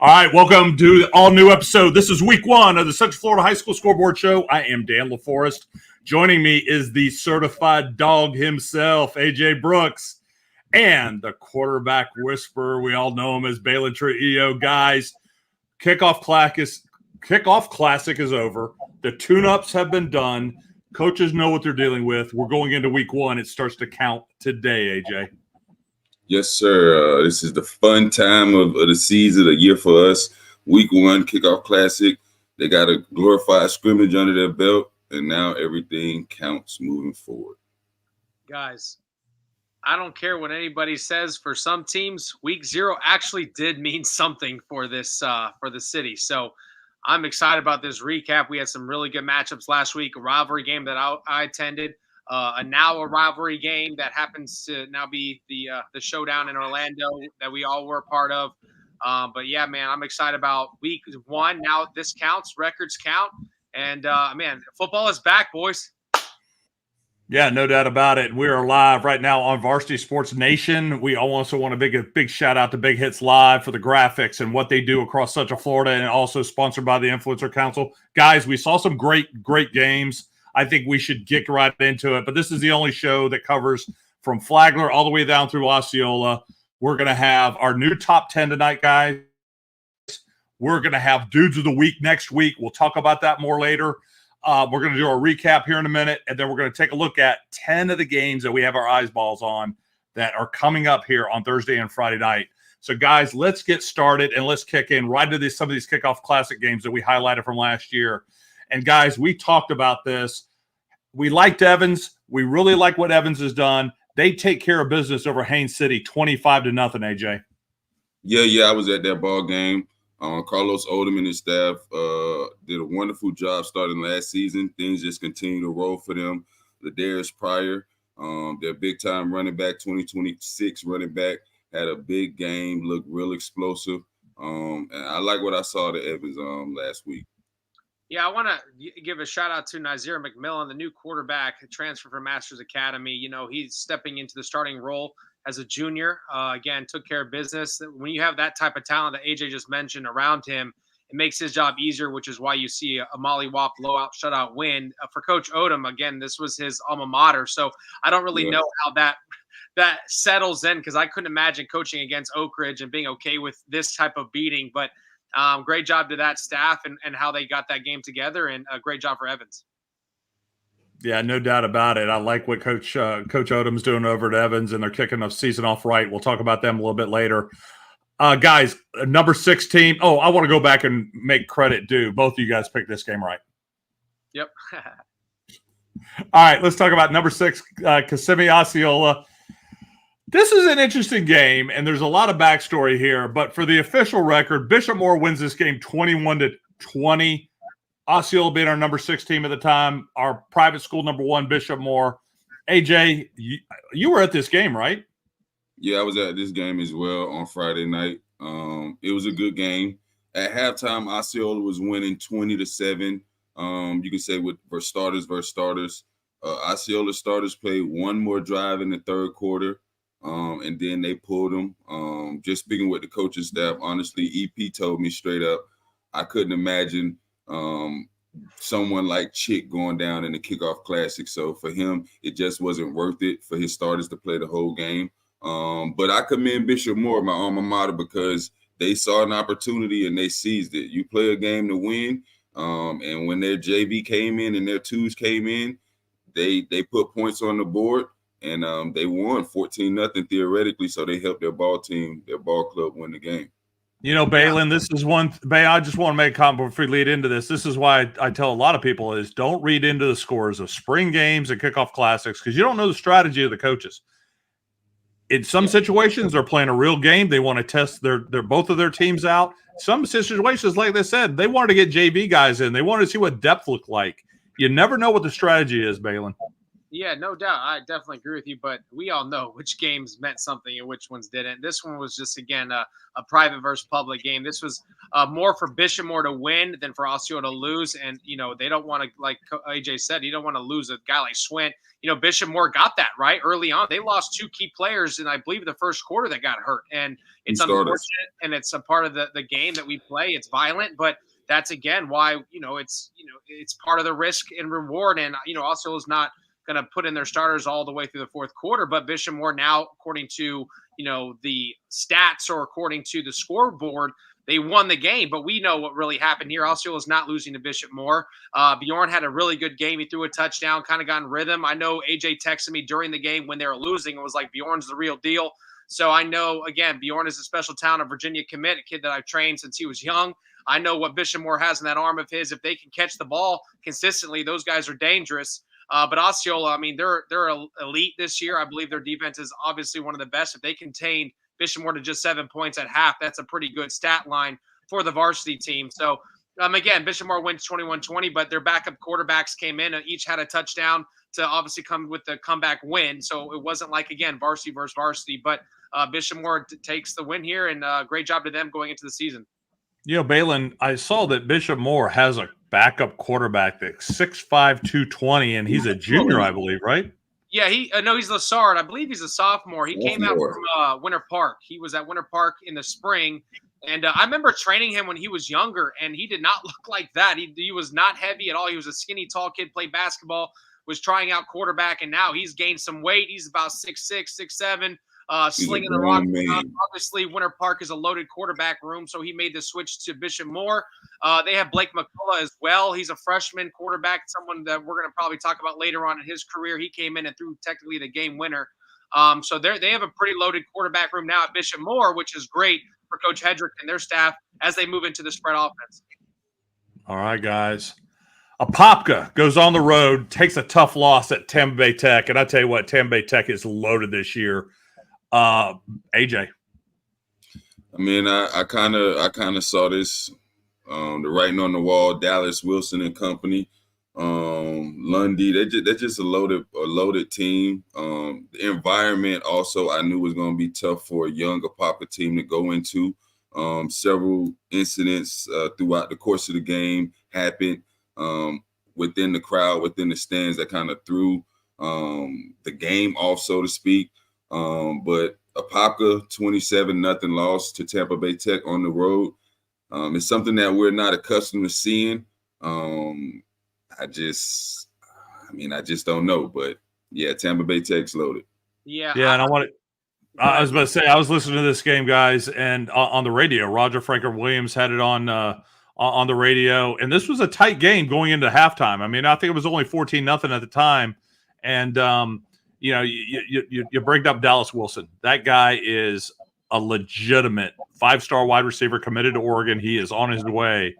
All right, welcome to the all-new episode. This is week one of the Central Florida High School Scoreboard Show. I am Dan LaForest. Joining me is the certified dog himself, AJ Brooks, and the quarterback whisperer. We all know him as Baylin Trujillo. Guys, kickoff classic is over. The tune-ups have been done. Coaches know what they're dealing with. We're going into week one. It starts to count today, AJ. Yes, sir. This is the fun time of the season, the year for us. Week one, kickoff classic. They got a glorified scrimmage under their belt, and now everything counts moving forward. Guys, I don't care what anybody says. For some teams, week zero actually did mean something for this for the city. So I'm excited about this recap. We had some really good matchups last week. A rivalry game that I attended. A rivalry game that happens to now be the showdown in Orlando that we all were a part of. But yeah, man, I'm excited about week one. Now this counts, records count, and man, football is back, boys. Yeah, no doubt about it. We are live right now on Varsity Sports Nation. We also want a big shout out to Big Hits Live for the graphics and what they do across Central Florida, and also sponsored by the Influencer Council. Guys, we saw some great games. I think we should get right into it, but this is the only show that covers from Flagler all the way down through Osceola. We're going to have our new top 10 tonight, guys. We're going to have Dudes of the Week next week. We'll talk about that more later. We're going to do a recap here in a minute, and then we're going to take a look at 10 of the games that we have our eyeballs on that are coming up here on Thursday and Friday night. So, guys, let's get started, and let's kick in right into some of these kickoff classic games that we highlighted from last year. And, guys, we talked about this. We liked Evans. We really like what Evans has done. They take care of business over Haines City, 25-0, AJ. Yeah, I was at that ball game. Carlos Odom and his staff did a wonderful job starting last season. Things just continue to roll for them. Ladarius Pryor, their big-time running back, 2026 running back, had a big game, looked real explosive. And I like what I saw to Evans last week. Yeah, I want to give a shout out to Nazir McMillan, the new quarterback, transfer from Masters Academy. You know, he's stepping into the starting role as a junior. Again, took care of business. When you have that type of talent that AJ just mentioned around him, it makes his job easier, which is why you see a mollywop blowout shutout win. For Coach Odom, again, this was his alma mater. So I don't really know how that settles in, because I couldn't imagine coaching against Oak Ridge and being okay with this type of beating. But great job to that staff and how they got that game together, and a great job for Evans. Yeah, no doubt about it. I like what Coach Odom's doing over at Evans, and they're kicking the season off right. We'll talk about them a little bit later. Guys, number 6 team. Oh, I want to go back and make credit due. Both of you guys picked this game right. Yep. All right, let's talk about number 6, Kissimmee Osceola. This is an interesting game, and there's a lot of backstory here. But for the official record, Bishop Moore wins this game 21-20. Osceola being our number 6 team at the time, our private school number 1, Bishop Moore. AJ, you were at this game, right? Yeah, I was at this game as well on Friday night. It was a good game. At halftime, Osceola was winning 20-7. You can say versus starters. Osceola starters played one more drive in the third quarter. And then they pulled him. Just speaking with the coaching staff, honestly, EP told me straight up, I couldn't imagine someone like Chick going down in the kickoff classic. So for him, it just wasn't worth it for his starters to play the whole game. But I commend Bishop Moore, my alma mater, because they saw an opportunity and they seized it. You play a game to win. And when their JV came in and their twos came in, they put points on the board. And they won 14-0 theoretically, so they helped their ball club win the game. You know, Baylin, this is one – I just want to make a comment before we lead into this. This is why I tell a lot of people is don't read into the scores of spring games and kickoff classics, because you don't know the strategy of the coaches. In some situations, they're playing a real game. They want to test their both of their teams out. Some situations, like they said, they wanted to get JV guys in. They wanted to see what depth looked like. You never know what the strategy is, Baylin. Yeah, no doubt. I definitely agree with you, but we all know which games meant something and which ones didn't. This one was just, again, a private versus public game. This was more for Bishopmore to win than for Osceola to lose. And, they don't want to, like AJ said, you don't want to lose a guy like Swint. Bishopmore got that right early on. They lost 2 key players, and I believe the first quarter that got hurt. And it's unfortunate, and it's a part of the game that we play. It's violent, but that's, again, why, it's part of the risk and reward. And, Osceola's not going to put in their starters all the way through the fourth quarter. But Bishopmore now, according to, the stats or according to the scoreboard, they won the game. But we know what really happened here. Osceola is not losing to Bishopmore. Bjorn had a really good game. He threw a touchdown, kind of got in rhythm. I know AJ texted me during the game when they were losing. It was like, Bjorn's the real deal. So I know, again, Bjorn is a special talent, a Virginia commit, a kid that I've trained since he was young. I know what Bishopmore has in that arm of his. If they can catch the ball consistently, those guys are dangerous. But Osceola, I mean, they're elite this year. I believe their defense is obviously one of the best. If they contain Bishopmore to just 7 points at half, that's a pretty good stat line for the varsity team. So, again, Bishopmore wins 21-20, but their backup quarterbacks came in and each had a touchdown to obviously come with the comeback win. So it wasn't like, again, varsity versus varsity. But Bishopmore takes the win here, and great job to them going into the season. Baylin, I saw that Bishopmore has a backup quarterback that's 6'5", 220, and he's a junior, I believe, right? Yeah, he's Lassard. I believe he's a sophomore. He came out from Winter Park. He was at Winter Park in the spring, and I remember training him when he was younger, and he did not look like that. He was not heavy at all. He was a skinny, tall kid, played basketball, was trying out quarterback, and now he's gained some weight. He's about 6'6", 6'7", slinging the rock. Obviously, Winter Park is a loaded quarterback room, so he made the switch to Bishopmore. They have Blake McCullough as well. He's a freshman quarterback, someone that we're going to probably talk about later on in his career. He came in and threw technically the game winner. So they have a pretty loaded quarterback room now at Bishopmore, which is great for Coach Hedrick and their staff as they move into the spread offense. All right, guys. Apopka goes on the road, takes a tough loss at Tampa Bay Tech, and I tell you what, Tampa Bay Tech is loaded this year. AJ. I mean, I kind of saw this, the writing on the wall. Dallas Wilson and company, Lundy. They're just a loaded team. The environment also I knew was going to be tough for a young Apopka team to go into. Several incidents throughout the course of the game happened within the crowd, within the stands, that kind of threw the game off, so to speak. But Apopka 27-0 loss to Tampa Bay Tech on the road. It's something that we're not accustomed to seeing. I just don't know. But yeah, Tampa Bay Tech's loaded. Yeah. And I was about to say, I was listening to this game, guys, and on the radio, Roger Franklin Williams had it on the radio, and this was a tight game going into halftime. I mean, I think it was only 14-0 at the time, and you bring up Dallas Wilson. That guy is a legitimate 5-star wide receiver committed to Oregon. He is on his way.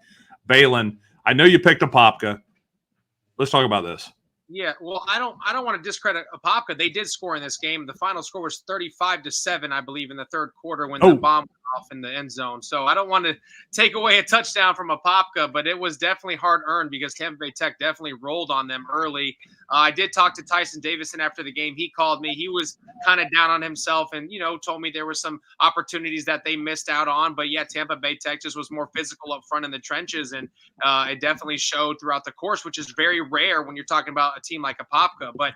Baylin, I know you picked Apopka. Let's talk about this. Yeah, well, I don't want to discredit Apopka. They did score in this game. The final score was 35-7, I believe, in the third quarter when the bomb went off in the end zone. So I don't want to take away a touchdown from Apopka, but it was definitely hard-earned because Tampa Bay Tech definitely rolled on them early. I did talk to Tyson Davison after the game. He called me. He was kind of down on himself and, told me there were some opportunities that they missed out on. But, yeah, Tampa Bay Tech just was more physical up front in the trenches, and it definitely showed throughout the course, which is very rare when you're talking about a team like Apopka. But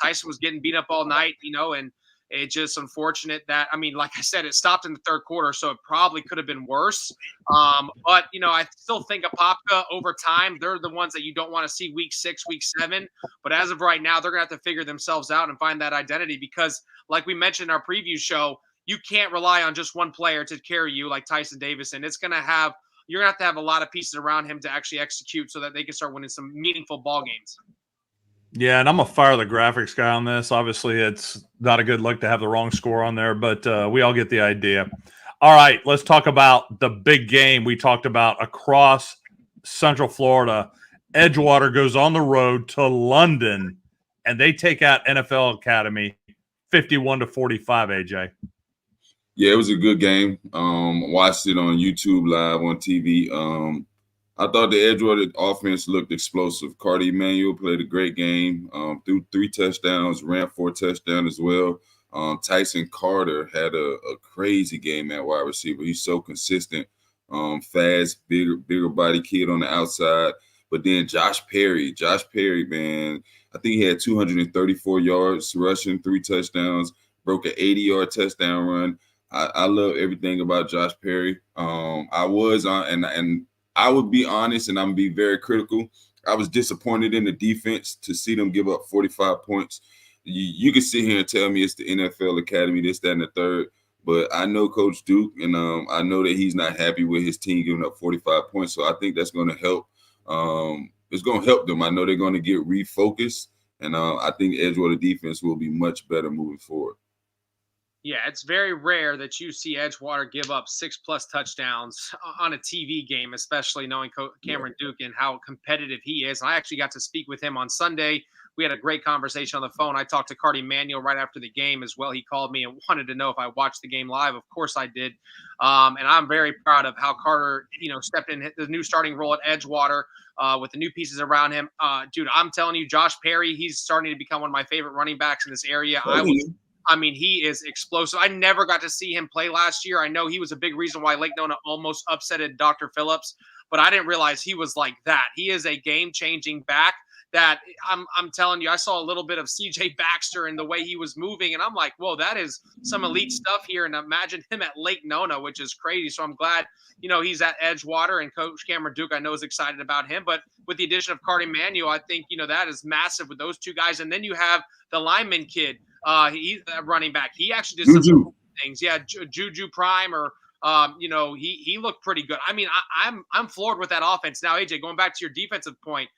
Tyson was getting beat up all night, and it's just unfortunate that, like I said, it stopped in the third quarter, so it probably could have been worse. But, I still think Apopka over time, they're the ones that you don't want to see week 6, week 7. But as of right now, they're going to have to figure themselves out and find that identity because, like we mentioned in our preview show, you can't rely on just one player to carry you like Tyson Davison. You're going to have to have a lot of pieces around him to actually execute so that they can start winning some meaningful ball games. Yeah, and I'm going to fire the graphics guy on this. Obviously, it's not a good look to have the wrong score on there, but we all get the idea. All right, let's talk about the big game we talked about across Central Florida. Edgewater goes on the road to London, and they take out NFL Academy 51-45, AJ. Yeah, it was a good game. Watched it on YouTube live on TV. I thought the Edgewater offense looked explosive. Carter Emmanuel played a great game, threw 3 touchdowns, ran 4 touchdowns as well. Tyson Carter had a crazy game at wide receiver. He's so consistent, fast, bigger body kid on the outside. But then Josh Perry, man, I think he had 234 yards rushing, 3 touchdowns, broke an 80-yard touchdown run. I love everything about Josh Perry. I was on, and I would be honest, and I'm be very critical. I was disappointed in the defense to see them give up 45 points. You can sit here and tell me it's the NFL Academy, this, that, and the third. But I know Coach Duke, and I know that he's not happy with his team giving up 45 points. So I think that's going to help. It's going to help them. I know they're going to get refocused, and I think Edgewater defense will be much better moving forward. Yeah, it's very rare that you see Edgewater give up 6+ touchdowns on a TV game, especially knowing Cameron Duke and how competitive he is. And I actually got to speak with him on Sunday. We had a great conversation on the phone. I talked to Carter Emmanuel right after the game as well. He called me and wanted to know if I watched the game live. Of course I did. And I'm very proud of how Carter, stepped in the new starting role at Edgewater with the new pieces around him. Dude, I'm telling you, Josh Perry, he's starting to become one of my favorite running backs in this area. He is explosive. I never got to see him play last year. I know he was a big reason why Lake Nona almost upsetted Dr. Phillips, but I didn't realize he was like that. He is a game-changing back that I'm telling you, I saw a little bit of CJ Baxter in the way he was moving, and I'm like, whoa, that is some elite stuff here. And imagine him at Lake Nona, which is crazy. So I'm glad, he's at Edgewater, and Coach Cameron Duke, I know, is excited about him. But with the addition of Carter Emmanuel, I think, that is massive with those two guys. And then you have the Lyman kid. He's a running back. He actually did some things. Yeah, Juju Prime, or he looked pretty good. I mean, I'm floored with that offense. Now, AJ, going back to your defensive point,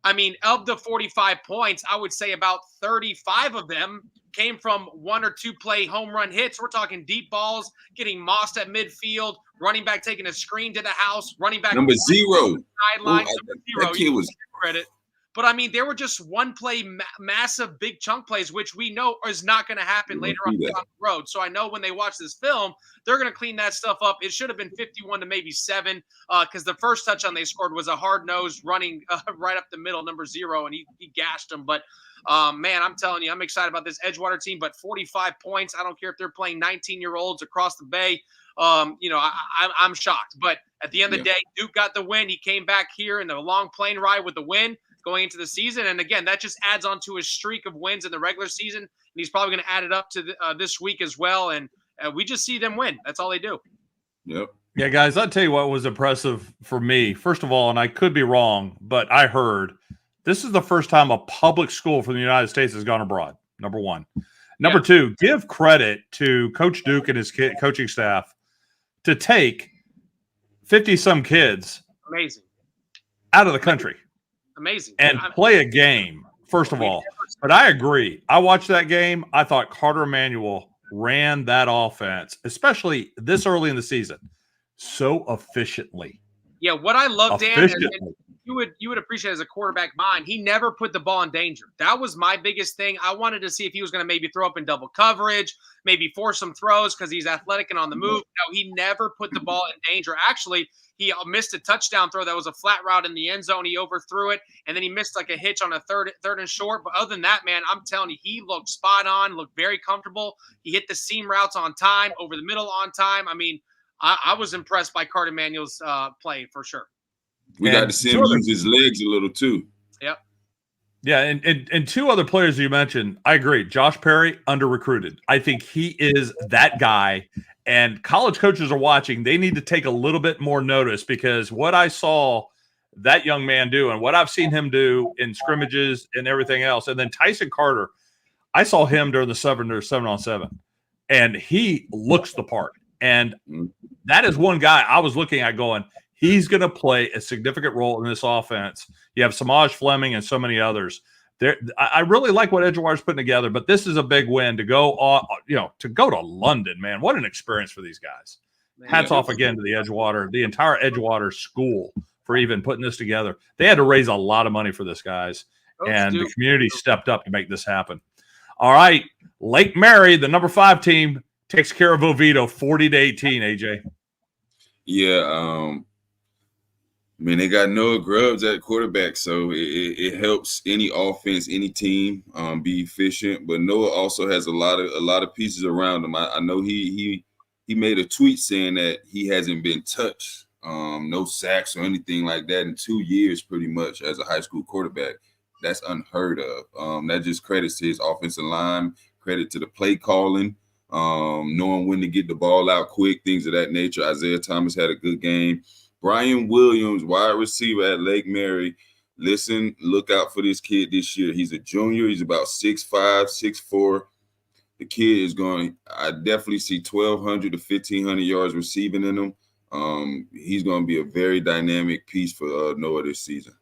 I mean, of the 45 points, I would say about 35 of them came from 1 or 2 play home run hits. We're talking deep balls, getting mossed at midfield, running back taking a screen to the house, running back number 0 sideline. That kid was credit. But, I mean, there were just one-play massive big chunk plays, which we know is not going to happen later on down the road. So I know when they watch this film, they're going to clean that stuff up. It should have been 51 to maybe 7 because the first touchdown they scored was a hard-nosed running right up the middle, number 0, and he gashed them. But, man, I'm telling you, I'm excited about this Edgewater team. But 45 points, I don't care if they're playing 19-year-olds across the bay. I'm shocked. But at the end of the day, Duke got the win. He came back here in the long plane ride with the win going into the season. And again, that just adds on to his streak of wins in the regular season. And he's probably going to add it up to this week as well. And we just see them win. That's all they do. Yep. Yeah, guys, I'll tell you what was impressive for me. First of all, and I could be wrong, but I heard this is the first time a public school from the United States has gone abroad, number 1. Number 2, give credit to Coach Duke and his coaching staff to take 50-some kids out of the country. Amazing. And play a game, first of all. But I agree. I watched that game. I thought Carter Emmanuel ran that offense, especially this early in the season, so efficiently. Yeah, what I love, Dan, and you would appreciate as a quarterback mind, he never put the ball in danger. That was my biggest thing. I wanted to see if he was going to maybe throw up in double coverage, maybe force some throws because he's athletic and on the move. No, he never put the ball in danger. Actually, he missed a touchdown throw that was a flat route in the end zone. He overthrew it, and then he missed like a hitch on a third and short. But other than that, man, I'm telling you, he looked spot on, looked very comfortable. He hit the seam routes on time, over the middle on time. I mean, I was impressed by Carter Emmanuel's play for sure. We got to see him use his legs a little too. Yep. Yeah, and 2 other players you mentioned, I agree. Josh Perry, under-recruited. I think he is that guy. And college coaches are watching. They need to take a little bit more notice because what I saw that young man do and what I've seen him do in scrimmages and everything else. And then Tyson Carter, I saw him during the 7-on-7, and he looks the part. And that is one guy I was looking at going, he's going to play a significant role in this offense. You have Samaj Fleming and so many others. I really like what Edgewater's putting together, but this is a big win to go on, to go to London, man. What an experience for these guys. Hats off again to the Edgewater, the entire Edgewater school for even putting this together. They had to raise a lot of money for this, guys, and the community stepped up to make this happen. All right, Lake Mary, the number 5 team, takes care of Oviedo 40-18, AJ. Yeah, I mean, they got Noah Grubbs at quarterback, so it helps any offense, any team be efficient. But Noah also has a lot of pieces around him. I know he made a tweet saying that he hasn't been touched, no sacks or anything like that in 2 years, pretty much as a high school quarterback. That's unheard of. That just credits to his offensive line, credit to the play calling, knowing when to get the ball out quick, things of that nature. Isaiah Thomas had a good game. Brian Williams, wide receiver at Lake Mary. Listen, look out for this kid this year. He's a junior. He's about 6'5", 6'4". The kid is going – I definitely see 1,200 to 1,500 yards receiving in him. He's going to be a very dynamic piece for Noah this season.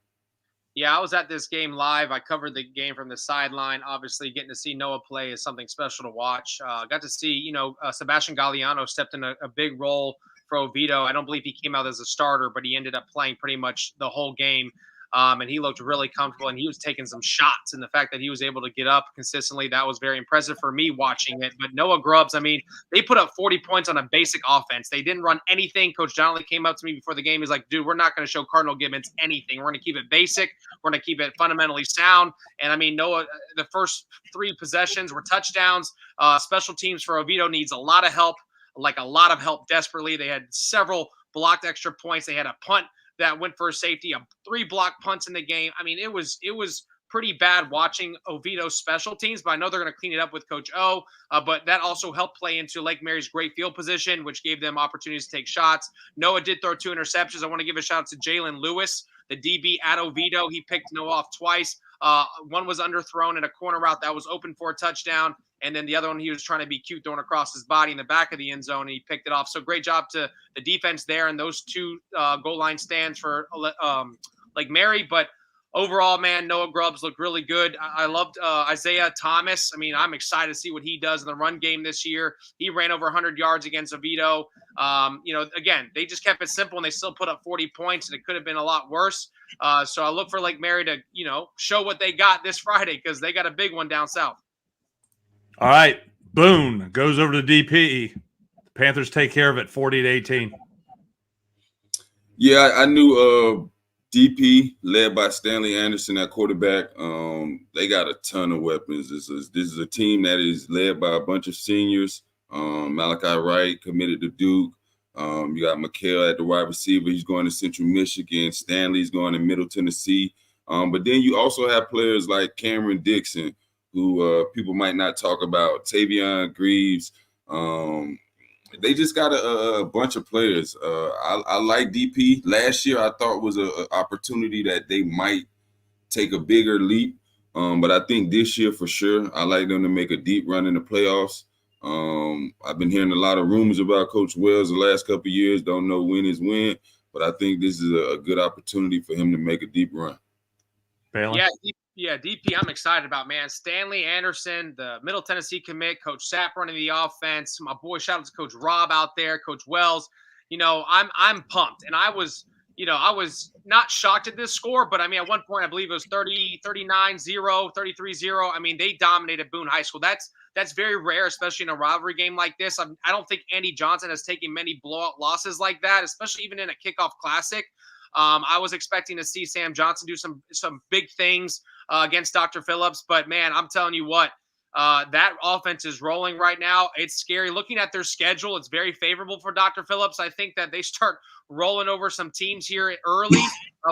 Yeah, I was at this game live. I covered the game from the sideline. Obviously, getting to see Noah play is something special to watch. Got to see, Sebastian Galliano stepped in a big role for Oviedo. I don't believe he came out as a starter, but he ended up playing pretty much the whole game. And he looked really comfortable, and he was taking some shots. And the fact that he was able to get up consistently, that was very impressive for me watching it. But Noah Grubbs, I mean, they put up 40 points on a basic offense. They didn't run anything. Coach Donnelly came up to me before the game. He's like, dude, we're not going to show Cardinal Gibbons anything. We're going to keep it basic. We're going to keep it fundamentally sound. And, I mean, Noah, the first 3 possessions were touchdowns. Special teams for Oviedo needs a lot of help, desperately. They had several blocked extra points. They had a punt that went for a safety, 3 block punts in the game. I mean, it was pretty bad watching Oviedo's special teams, but I know they're going to clean it up with Coach O. But that also helped play into Lake Mary's great field position, which gave them opportunities to take shots. Noah did throw 2 interceptions. I want to give a shout out to Jalen Lewis, the DB at Oviedo. He picked Noah off twice. One was underthrown in a corner route that was open for a touchdown. And then the other one, he was trying to be cute, throwing across his body in the back of the end zone, and he picked it off. So great job to the defense there and those 2 goal line stands for Lake Mary. But overall, man, Noah Grubbs looked really good. I loved Isaiah Thomas. I mean, I'm excited to see what he does in the run game this year. He ran over 100 yards against Oviedo. Again, they just kept it simple, and they still put up 40 points, and it could have been a lot worse. So I look for Lake Mary to, show what they got this Friday, because they got a big one down south. All right, Boone goes over to DP. The Panthers take care of it, 40-18. Yeah, I knew DP, led by Stanley Anderson at quarterback. They got a ton of weapons. This is a team that is led by a bunch of seniors. Malachi Wright committed to Duke. You got McHale at the wide receiver. He's going to Central Michigan. Stanley's going to Middle Tennessee. But then you also have players like Cameron Dixon, who people might not talk about, Tavion Greaves. They just got a bunch of players. I like DP. Last year, I thought was an opportunity that they might take a bigger leap. But I think this year, for sure, I like them to make a deep run in the playoffs. I've been hearing a lot of rumors about Coach Wells the last couple of years. Don't know when is when, but I think this is a good opportunity for him to make a deep run. Baylin? Yeah, DP, I'm excited about, man. Stanley Anderson, the Middle Tennessee commit, Coach Sapp running the offense. My boy, shout out to Coach Rob out there, Coach Wells. I'm pumped. And I was not shocked at this score, but I mean, at one point, I believe it was 39-0, 33-0. I mean, they dominated Boone High School. That's very rare, especially in a rivalry game like this. I don't think Andy Johnson has taken many blowout losses like that, especially even in a kickoff classic. I was expecting to see Sam Johnson do some big things against Dr. Phillips, but man, I'm telling you what, that offense is rolling right now. It's scary. Looking at their schedule, it's very favorable for Dr. Phillips. I think that they start rolling over some teams here early,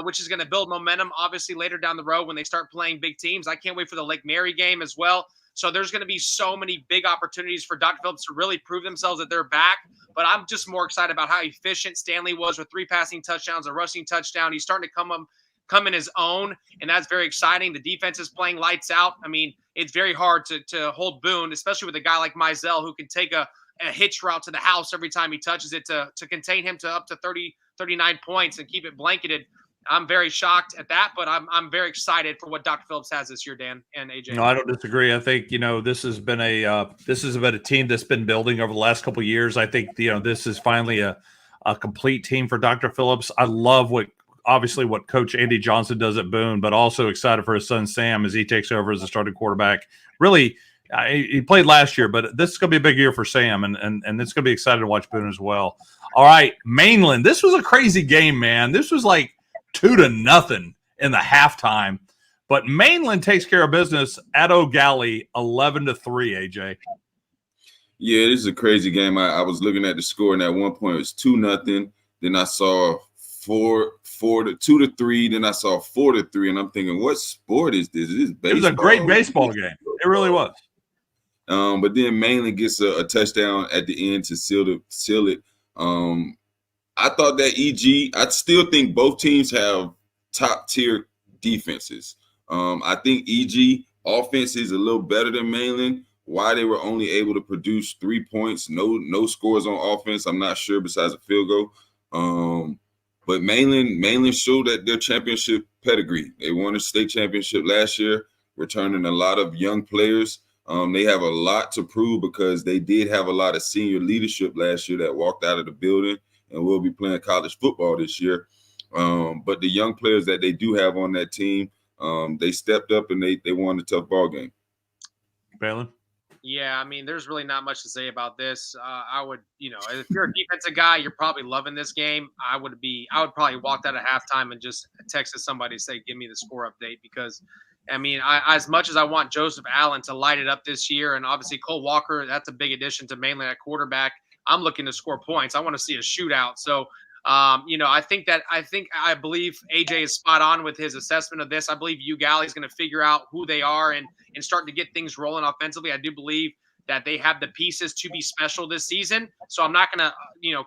which is going to build momentum, obviously, later down the road when they start playing big teams. I can't wait for the Lake Mary game as well. So there's going to be so many big opportunities for Dr. Phillips to really prove themselves that they're back. But I'm just more excited about how efficient Stanley was with 3 passing touchdowns, a rushing touchdown. He's starting to come in his own, and that's very exciting. The defense is playing lights out. I mean, it's very hard to hold Boone, especially with a guy like Mizell who can take a hitch route to the house every time he touches it to contain him to up to 30, 39 points and keep it blanketed. I'm very shocked at that, but I'm very excited for what Dr. Phillips has this year, Dan and AJ. No, I don't disagree. I think this has been a team that's been building over the last couple of years. I think this is finally a complete team for Dr. Phillips. I love what Coach Andy Johnson does at Boone, but also excited for his son Sam as he takes over as a starting quarterback. Really, he played last year, but this is going to be a big year for Sam, and it's going to be exciting to watch Boone as well. All right, Mainland. This was a crazy game, man. This was like 2-0 in the halftime. But Mainland takes care of business at O'Galley 11-3, AJ. Yeah, this is a crazy game. I was looking at the score, and at one point it was 2-0. Then I saw 2-3. Then I saw 4-3, and I'm thinking, what sport is this? Is this baseball? It was a great baseball game. It really was. But then Mainland gets a touchdown at the end to seal it. I thought that I still think both teams have top tier defenses. I think EG offense is a little better than Mainland. Why they were only able to produce 3 points, no scores on offense, I'm not sure besides a field goal. But Mainland showed that their championship pedigree. They won a state championship last year, returning a lot of young players. They have a lot to prove because they did have a lot of senior leadership last year that walked out of the building and will be playing college football this year. But the young players that they do have on that team, they stepped up and they won a tough ball game. Baylin? Yeah, I mean, there's really not much to say about this. I would, if you're a defensive guy, you're probably loving this game. I would probably walked out at halftime and just texted somebody to say, give me the score update, because I mean, as much as I want Joseph Allen to light it up this year, and obviously Cole Walker, that's a big addition to Mainland at quarterback. I'm looking to score points. I want to see a shootout. So, I believe AJ is spot on with his assessment of this. I believe UGalley is going to figure out who they are and start to get things rolling offensively. I do believe that they have the pieces to be special this season. So I'm not going to,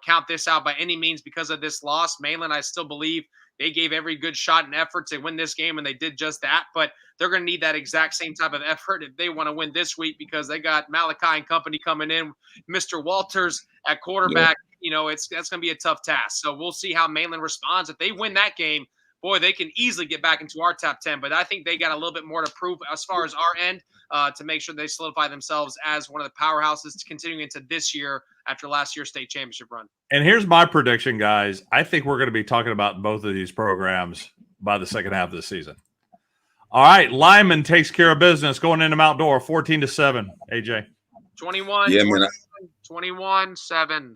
count this out by any means because of this loss. Mainland, I still believe they gave every good shot and effort to win this game, and they did just that. But they're going to need that exact same type of effort if they want to win this week, because they got Malachi and company coming in, Mr. Walters at quarterback. Yeah. That's going to be a tough task. So we'll see how Mainland responds. If they win that game, boy, they can easily get back into our top 10. But I think they got a little bit more to prove as far as our end to make sure they solidify themselves as one of the powerhouses continuing into this year after last year's state championship run. And here's my prediction, guys. I think we're going to be talking about both of these programs by the second half of the season. All right, Lyman takes care of business going into Mount Dora, 14-7. AJ. 21. Yeah, man. 21-7.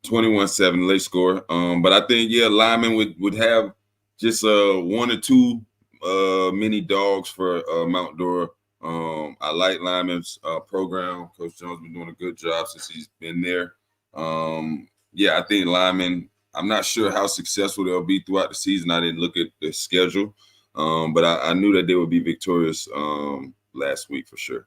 21-7 late score. But I think Lyman would have just 1 or 2 mini dogs for Mount Dora. I like Lyman's program. Coach Jones been doing a good job since he's been there. I think Lyman, I'm not sure how successful they'll be throughout the season. I didn't look at the schedule, but I knew that they would be victorious last week for sure.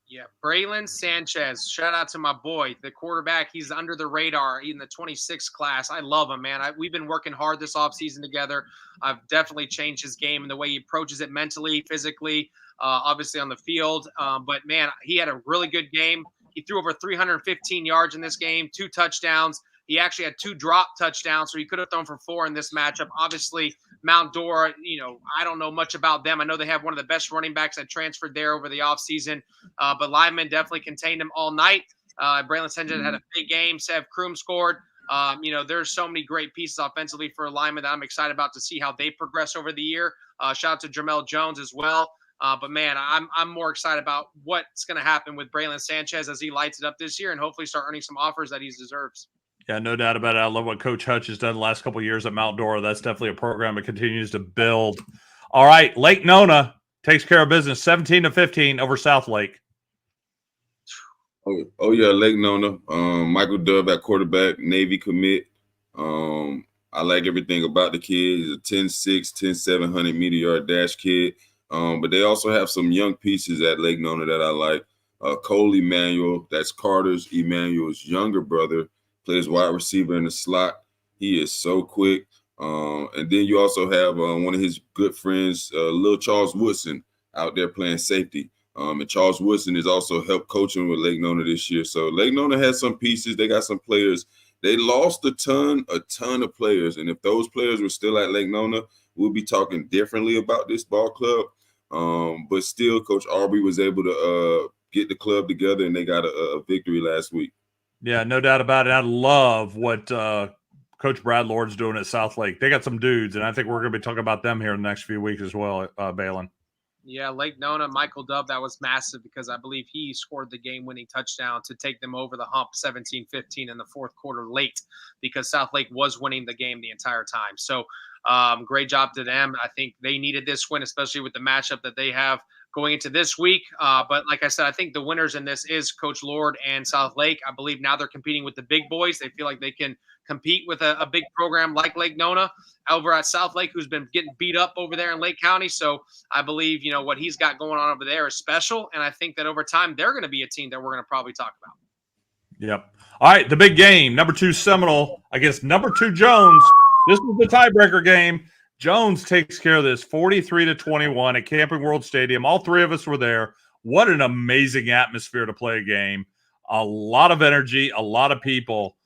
Yeah, Braylon Sanchez. Shout out to my boy, the quarterback. He's under the radar in the 26th class. I love him, man. We've been working hard this offseason together. I've definitely changed his game and the way he approaches it mentally, physically, obviously on the field. But, man, he had a really good game. He threw over 315 yards in this game, 2 touchdowns. He actually had 2 drop touchdowns, so he could have thrown for 4 in this matchup. Obviously, Mount Dora, I don't know much about them. I know they have one of the best running backs that transferred there over the offseason. But Lyman definitely contained him all night. Braylon Sanchez had a big game. Sev Kroom scored. There's so many great pieces offensively for Lyman that I'm excited about to see how they progress over the year. Shout out to Jermel Jones as well. But, man, I'm more excited about what's going to happen with Braylon Sanchez as he lights it up this year and hopefully start earning some offers that he deserves. Yeah, no doubt about it. I love what Coach Hutch has done the last couple of years at Mount Dora. That's definitely a program that continues to build. All right, Lake Nona takes care of business, 17-15 over South Lake. Oh yeah, Lake Nona. Michael Dove at quarterback, Navy commit. I like everything about the kid. He's a 10-6, 10-7, 100-meter yard dash kid. But they also have some young pieces at Lake Nona that I like. Cole Emmanuel, that's Carter's Emmanuel's younger brother, plays wide receiver in the slot. He is so quick. And then you also have one of his good friends, Lil Charles Woodson, out there playing safety. And Charles Woodson has also helped coaching with Lake Nona this year. So Lake Nona has some pieces. They got some players. They lost a ton of players. And if those players were still at Lake Nona, we'll be talking differently about this ball club. But still, Coach Aubrey was able to get the club together, and they got a victory last week. Yeah, no doubt about it. I love what Coach Brad Lord's doing at South Lake. They got some dudes, and I think we're going to be talking about them here in the next few weeks as well, Baylin. Yeah, Lake Nona, Michael Dove, that was massive because I believe he scored the game-winning touchdown to take them over the hump 17-15 in the fourth quarter late because South Lake was winning the game the entire time. So, Great job to them. I think they needed this win, especially with the matchup that they have going into this week. But like I said, I think the winners in this is Coach Lord and South Lake. I believe now they're competing with the big boys. They feel like they can compete with a big program like Lake Nona over at South Lake, who's been getting beat up over there in Lake County. So I believe, what he's got going on over there is special. And I think that over time, they're going to be a team that we're going to probably talk about. Yep. All right, the big game, number 2 Seminole against number 2 Jones. This was the tiebreaker game. Jones takes care of this 43-21 at Camping World Stadium. All 3 of us were there. What an amazing atmosphere to play a game. A lot of energy, a lot of people.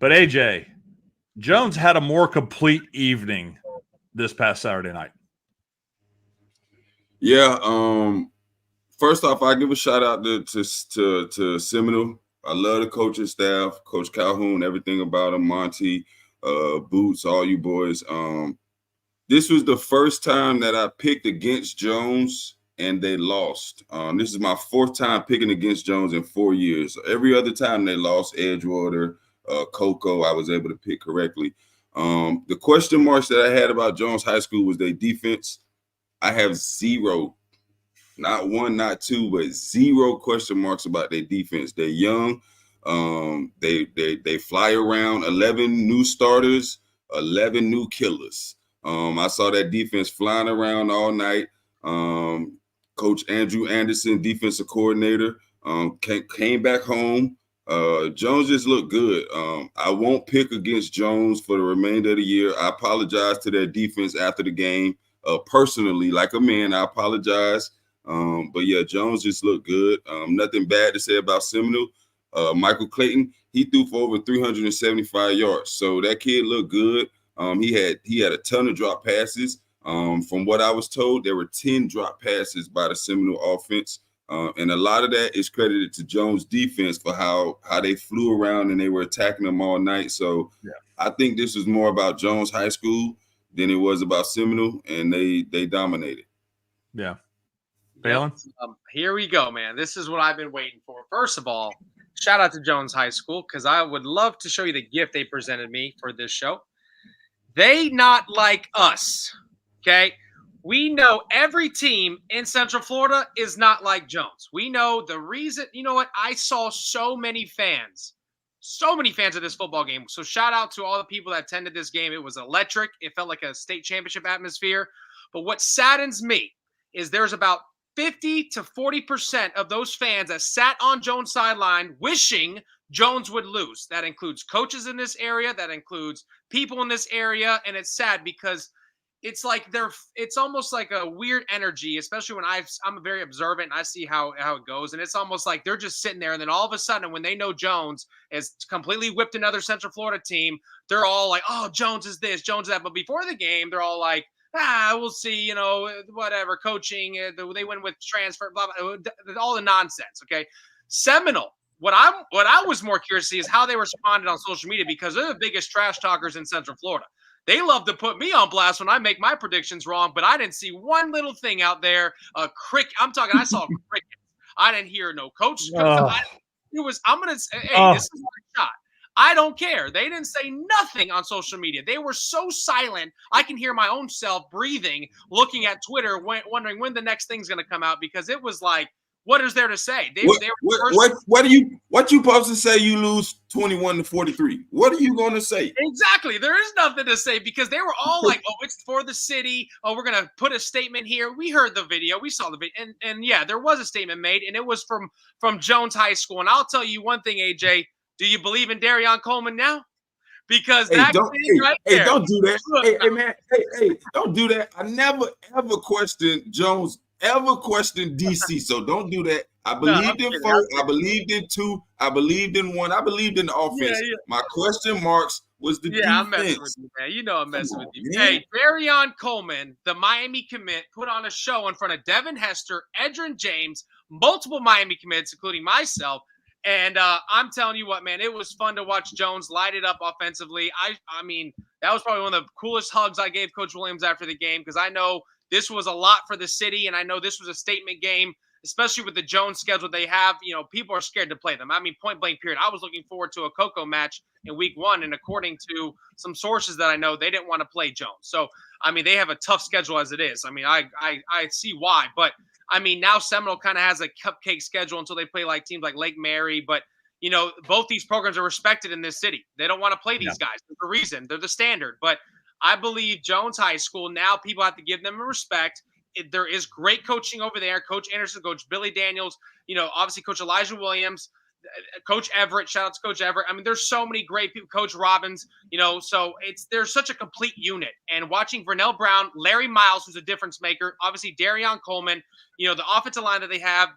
But AJ, Jones had a more complete evening this past Saturday night. Yeah. First off, I give a shout out to Seminole. I love the coaching staff, Coach Calhoun, everything about him, Monty, Boots, all you boys. This was the first time that I picked against Jones and they lost. This is my 4th time picking against Jones in 4 years. Every other time they lost, Edgewater, Coco, I was able to pick correctly. The question marks that I had about Jones High School was their defense. I have 0, not 1, not 2, but 0 question marks about their defense. They're young. They fly around. 11 new starters, 11 new killers. I saw that defense flying around all night. Coach Andrew Anderson, defensive coordinator, came back home. Jones just looked good. I won't pick against Jones for the remainder of the year. I apologize to their defense after the game. Personally, like a man, I apologize. But yeah, Jones just looked good. Nothing bad to say about Seminole. Michael Clayton, he threw for over 375 yards. So that kid looked good. He had a ton of drop passes. From what I was told, there were 10 drop passes by the Seminole offense. And a lot of that is credited to Jones' defense for how they flew around and they were attacking them all night. So yeah. I think this was more about Jones High School than it was about Seminole, and they dominated. Yeah. Baylin? Here we go, man. This is what I've been waiting for. First of all, shout out to Jones High School, because I would love to show you the gift they presented me for this show. They not like us, okay? We know every team in Central Florida is not like Jones. We know the reason. You know what? I saw so many fans of this football game. So shout out to all the people that attended this game. It was electric. It felt like a state championship atmosphere. But what saddens me is there's about 50 to 40% of those fans that sat on Jones' sideline wishing Jones would lose. That includes coaches in this area. That includes people in this area. And it's sad because it's like it's almost like a weird energy, especially when I'm very observant and I see how it goes. And it's almost like they're just sitting there. And then all of a sudden, when they know Jones has completely whipped another Central Florida team, they're all like, oh, Jones is this, Jones is that. But before the game, they're all like, we'll see, whatever, coaching, they win with transfer, blah, blah, all the nonsense. Okay. Seminole. What I was more curious to see is how they responded on social media, because they're the biggest trash talkers in Central Florida. They love to put me on blast when I make my predictions wrong, but I didn't see one little thing out there. I saw crickets. I didn't hear no coach. I'm going to say, hey, this is my shot. I don't care. They didn't say nothing on social media. They were so silent. I can hear my own self breathing, looking at Twitter, wondering when the next thing's going to come out, because it was like, what is there to say? What you supposed to say? You lose 21-43. What are you going to say? Exactly. There is nothing to say, because they were all like, "Oh, it's for the city. Oh, we're going to put a statement here." We heard the video. We saw the video, and yeah, there was a statement made, and it was from Jones High School. And I'll tell you one thing, AJ. Do you believe in Darion Coleman now? Because don't do that. Hey, man. Hey, don't do that. I never ever questioned Jones. Ever questioned DC, so don't do that. I believed in 4, I believed in 2, I believed in 1, I believed in the offense. Yeah. My question marks was the defense. I'm messing with you, man. I'm messing with you. Man. Hey, Darion Coleman, the Miami commit, put on a show in front of Devin Hester, Edrin James, multiple Miami commits, including myself. And I'm telling you what, man, it was fun to watch Jones light it up offensively. I mean, that was probably one of the coolest hugs I gave Coach Williams after the game, because I know this was a lot for the city, and I know this was a statement game especially with the Jones schedule they have, people are scared to play them. I mean, point blank period. I was looking forward to a Coco match in week 1, and according to some sources that I know, they didn't want to play Jones. So, I mean, they have a tough schedule as it is. I mean, I see why, but I mean, now Seminole kind of has a cupcake schedule until they play like teams like Lake Mary, but both these programs are respected in this city. They don't want to play these guys. There's a reason. They're the standard. But I believe Jones High School, now people have to give them a respect. There is great coaching over there. Coach Anderson, Coach Billy Daniels, obviously Coach Elijah Williams, Coach Everett. Shout out to Coach Everett. I mean, there's so many great people. Coach Robbins, so there's such a complete unit. And watching Vernell Brown, Larry Miles, who's a difference maker, obviously Darion Coleman, the offensive line that they have,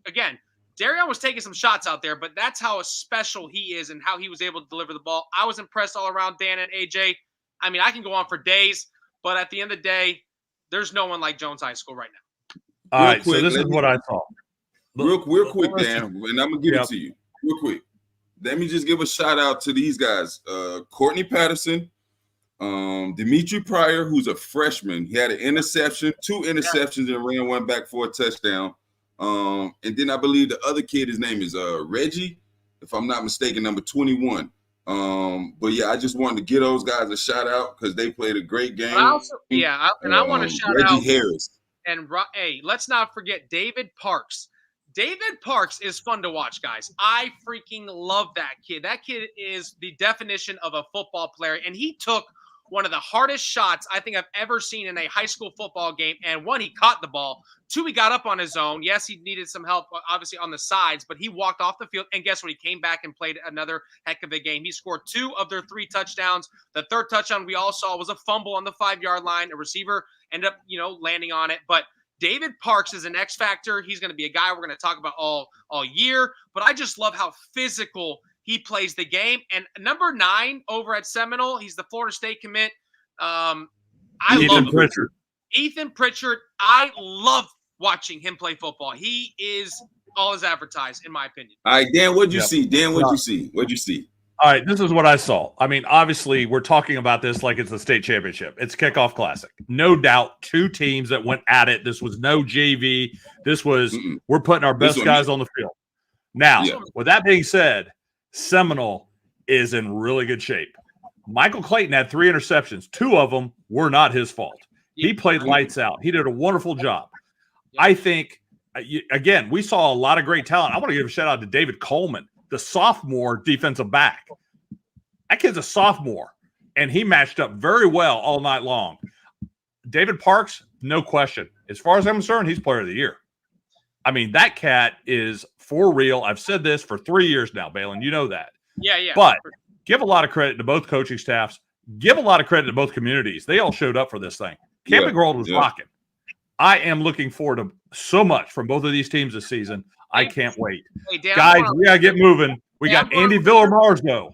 again, Darion was taking some shots out there, but that's how special he is and how he was able to deliver the ball. I was impressed all around, Dan and AJ. I mean, I can go on for days, but at the end of the day, there's no one like Jones High School right now. All right, so this is what I saw. Real quick, Dan, and I'm going to give it to you. Real quick. Let me just give a shout-out to these guys. Courtney Patterson, Dimitri Pryor, who's a freshman. He had an interception, 2 interceptions, and ran one back for a touchdown. And then I believe the other kid, his name is Reggie, if I'm not mistaken, number 21. But yeah, I just wanted to give those guys a shout out because they played a great game. I want to shout Reggie out Harris. And hey, let's not forget David Parks. David Parks is fun to watch, guys. I freaking love that kid. That kid is the definition of a football player, and he took one of the hardest shots I think I've ever seen in a high school football game. And 1, he caught the ball. 2, he got up on his own. Yes, he needed some help, obviously, on the sides, but he walked off the field. And guess what? He came back and played another heck of a game. He scored 2 of their 3 touchdowns. The third touchdown we all saw was a fumble on the 5-yard line. A receiver ended up, landing on it. But David Parks is an X factor. He's going to be a guy we're going to talk about all year. But I just love how physical he plays the game. And number 9 over at Seminole, he's the Florida State commit. Ethan Pritchard. Ethan Pritchard. I love watching him play football. He is all as advertised, in my opinion. All right, Dan, what'd you see? Dan, what'd you see? All right, this is what I saw. I mean, obviously, we're talking about this like it's the state championship. It's kickoff classic. No doubt, 2 teams that went at it. This was no JV. This was we're putting our best guys on the field. Now, with that being said, Seminole is in really good shape. Michael Clayton had 3 interceptions. 2 of them were not his fault. He played lights out. He did a wonderful job. I think, again, we saw a lot of great talent. I want to give a shout out to David Coleman, the sophomore defensive back. That kid's a sophomore, and he matched up very well all night long. David Parks, no question. As far as I'm concerned, he's player of the year. I mean, that cat is for real. I've said this for 3 years now, Baylin. You know that. Yeah. But give a lot of credit to both coaching staffs. Give a lot of credit to both communities. They all showed up for this thing. Camping World was rocking. I am looking forward to so much from both of these teams this season. I can't wait. Hey, Dan, guys, we got to get moving. We got Andy Villamarzo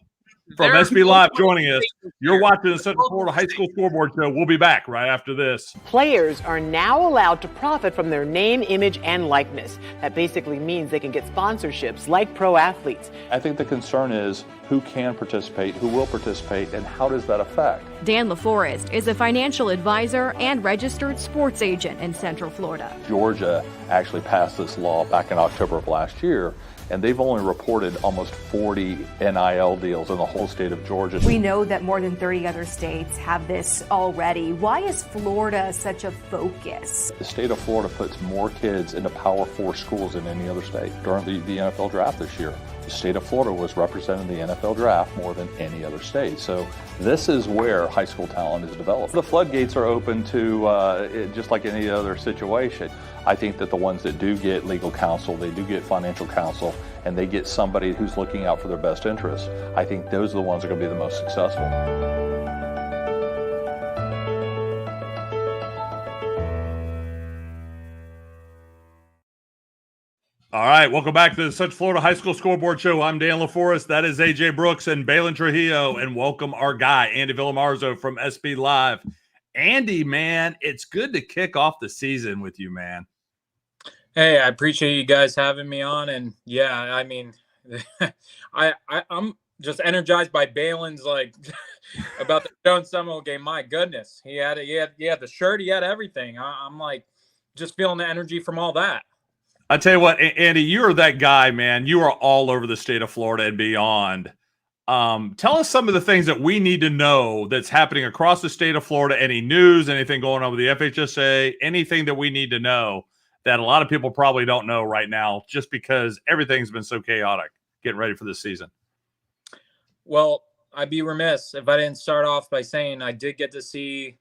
from SBLive joining us. You're watching the Central Florida High School Scoreboard Show. We'll be back right after this. Players are now allowed to profit from their name, image, and likeness. That basically means they can get sponsorships like pro athletes. I think the concern is who can participate, who will participate, and how does that affect? Dan LaForest is a financial advisor and registered sports agent in Central Florida. Georgia actually passed this law back in October of last year, and they've only reported almost 40 NIL deals in the whole state of Georgia. We know that more than 30 other states have this already. Why is Florida such a focus? The state of Florida puts more kids into Power 4 schools than any other state. During the NFL draft this year, the state of Florida was representing the NFL draft more than any other state. So this is where high school talent is developed. The floodgates are open to just like any other situation. I think that the ones that do get legal counsel, they do get financial counsel, and they get somebody who's looking out for their best interests, I think those are the ones that are going to be the most successful. All right, welcome back to the Central Florida High School Scoreboard Show. I'm Dan LaForest. That is AJ Brooks and Baylin Trujillo, and welcome our guy, Andy Villamarzo from SBLive. Andy, man, it's good to kick off the season with you, man. Hey, I appreciate you guys having me on, and yeah, I mean, I'm just energized by Baylin's about the Jones Seminole game. My goodness, he had the shirt, he had everything. I'm just feeling the energy from all that. I tell you what, Andy, you're that guy, man. You are all over the state of Florida and beyond. Tell us some of the things that we need to know that's happening across the state of Florida. Any news, anything going on with the FHSA, anything that we need to know that a lot of people probably don't know right now, just because everything's been so chaotic getting ready for this season. Well, I'd be remiss if I didn't start off by saying I did get to see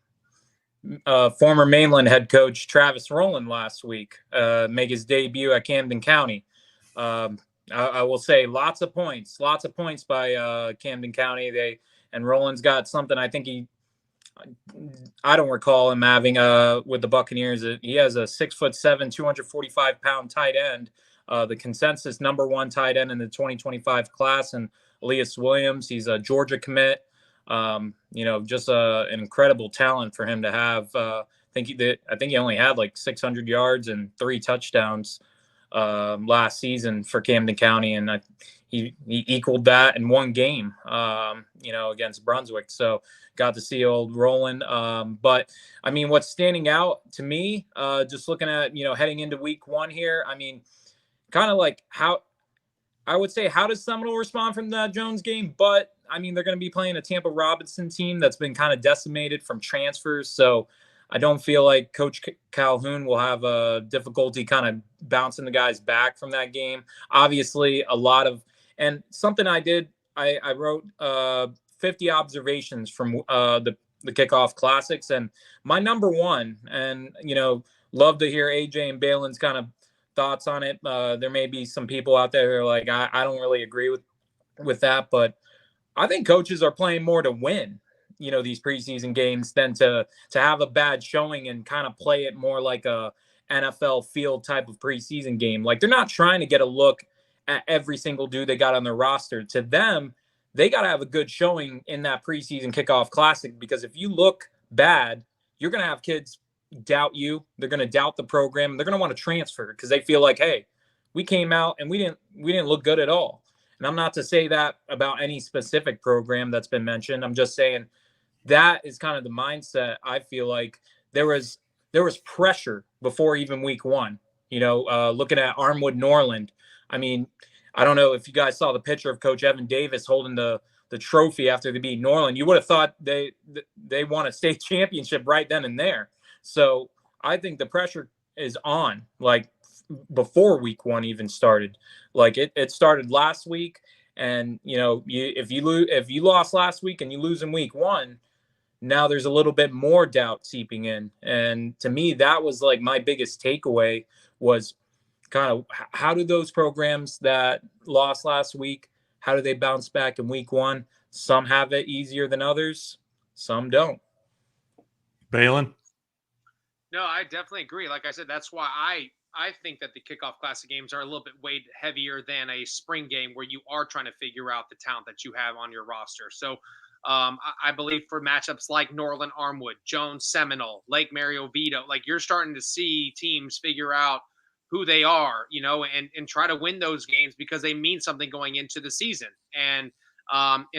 former Mainland head coach Travis Rowland last week make his debut at Camden County. I will say lots of points by Camden County. And Rowland's got something I think I don't recall him having with the Buccaneers. He has a 6'7", 245-pound tight end, the consensus #1 tight end in the 2025 class, and Elias Williams. He's a Georgia commit. Just an incredible talent for him to have. I think he only had like 600 yards and 3 touchdowns last season for Camden County, and he equaled that in one game, against Brunswick. So got to see old Rowland. But I mean, what's standing out to me, just looking at heading into week 1 here, I mean, kind of like how does Seminole respond from that Jones game? But I mean, they're going to be playing a Tampa Robinson team that's been kind of decimated from transfers. So I don't feel like Coach Calhoun will have a difficulty kind of bouncing the guys back from that game. Obviously, and something I wrote 50 observations from the kickoff classics, and my #1, and love to hear AJ and Baylin's kind of thoughts on it. There may be some people out there who are like, I don't really agree with that, but I think coaches are playing more to win, these preseason games than to have a bad showing and kind of play it more like a NFL field type of preseason game. Like, they're not trying to get a look at every single dude they got on their roster. To them, they got to have a good showing in that preseason kickoff classic, because if you look bad, you're going to have kids doubt you. They're going to doubt the program. They're going to want to transfer because they feel like, hey, we came out and we didn't look good at all. And I'm not to say that about any specific program that's been mentioned. I'm just saying that is kind of the mindset. I feel like there was pressure before even week 1, looking at Armwood Norland. I mean, I don't know if you guys saw the picture of Coach Evan Davis holding the trophy after they beat Norland. You would have thought they won a state championship right then and there. So I think the pressure is on, like, before week 1 even started. Like, it started last week, and if you lost last week and you lose in week 1, now there's a little bit more doubt seeping in. And to me, that was like my biggest takeaway, was kind of how do those programs that lost last week, how do they bounce back in week 1? Some have it easier than others, some don't. Baylin? No, I definitely agree. Like I said, that's why I think that the kickoff classic games are a little bit weighed heavier than a spring game where you are trying to figure out the talent that you have on your roster. So I believe for matchups like Norland, Armwood, Jones, Seminole, Lake Mary, Oviedo, like, you're starting to see teams figure out who they are, and try to win those games because they mean something going into the season. And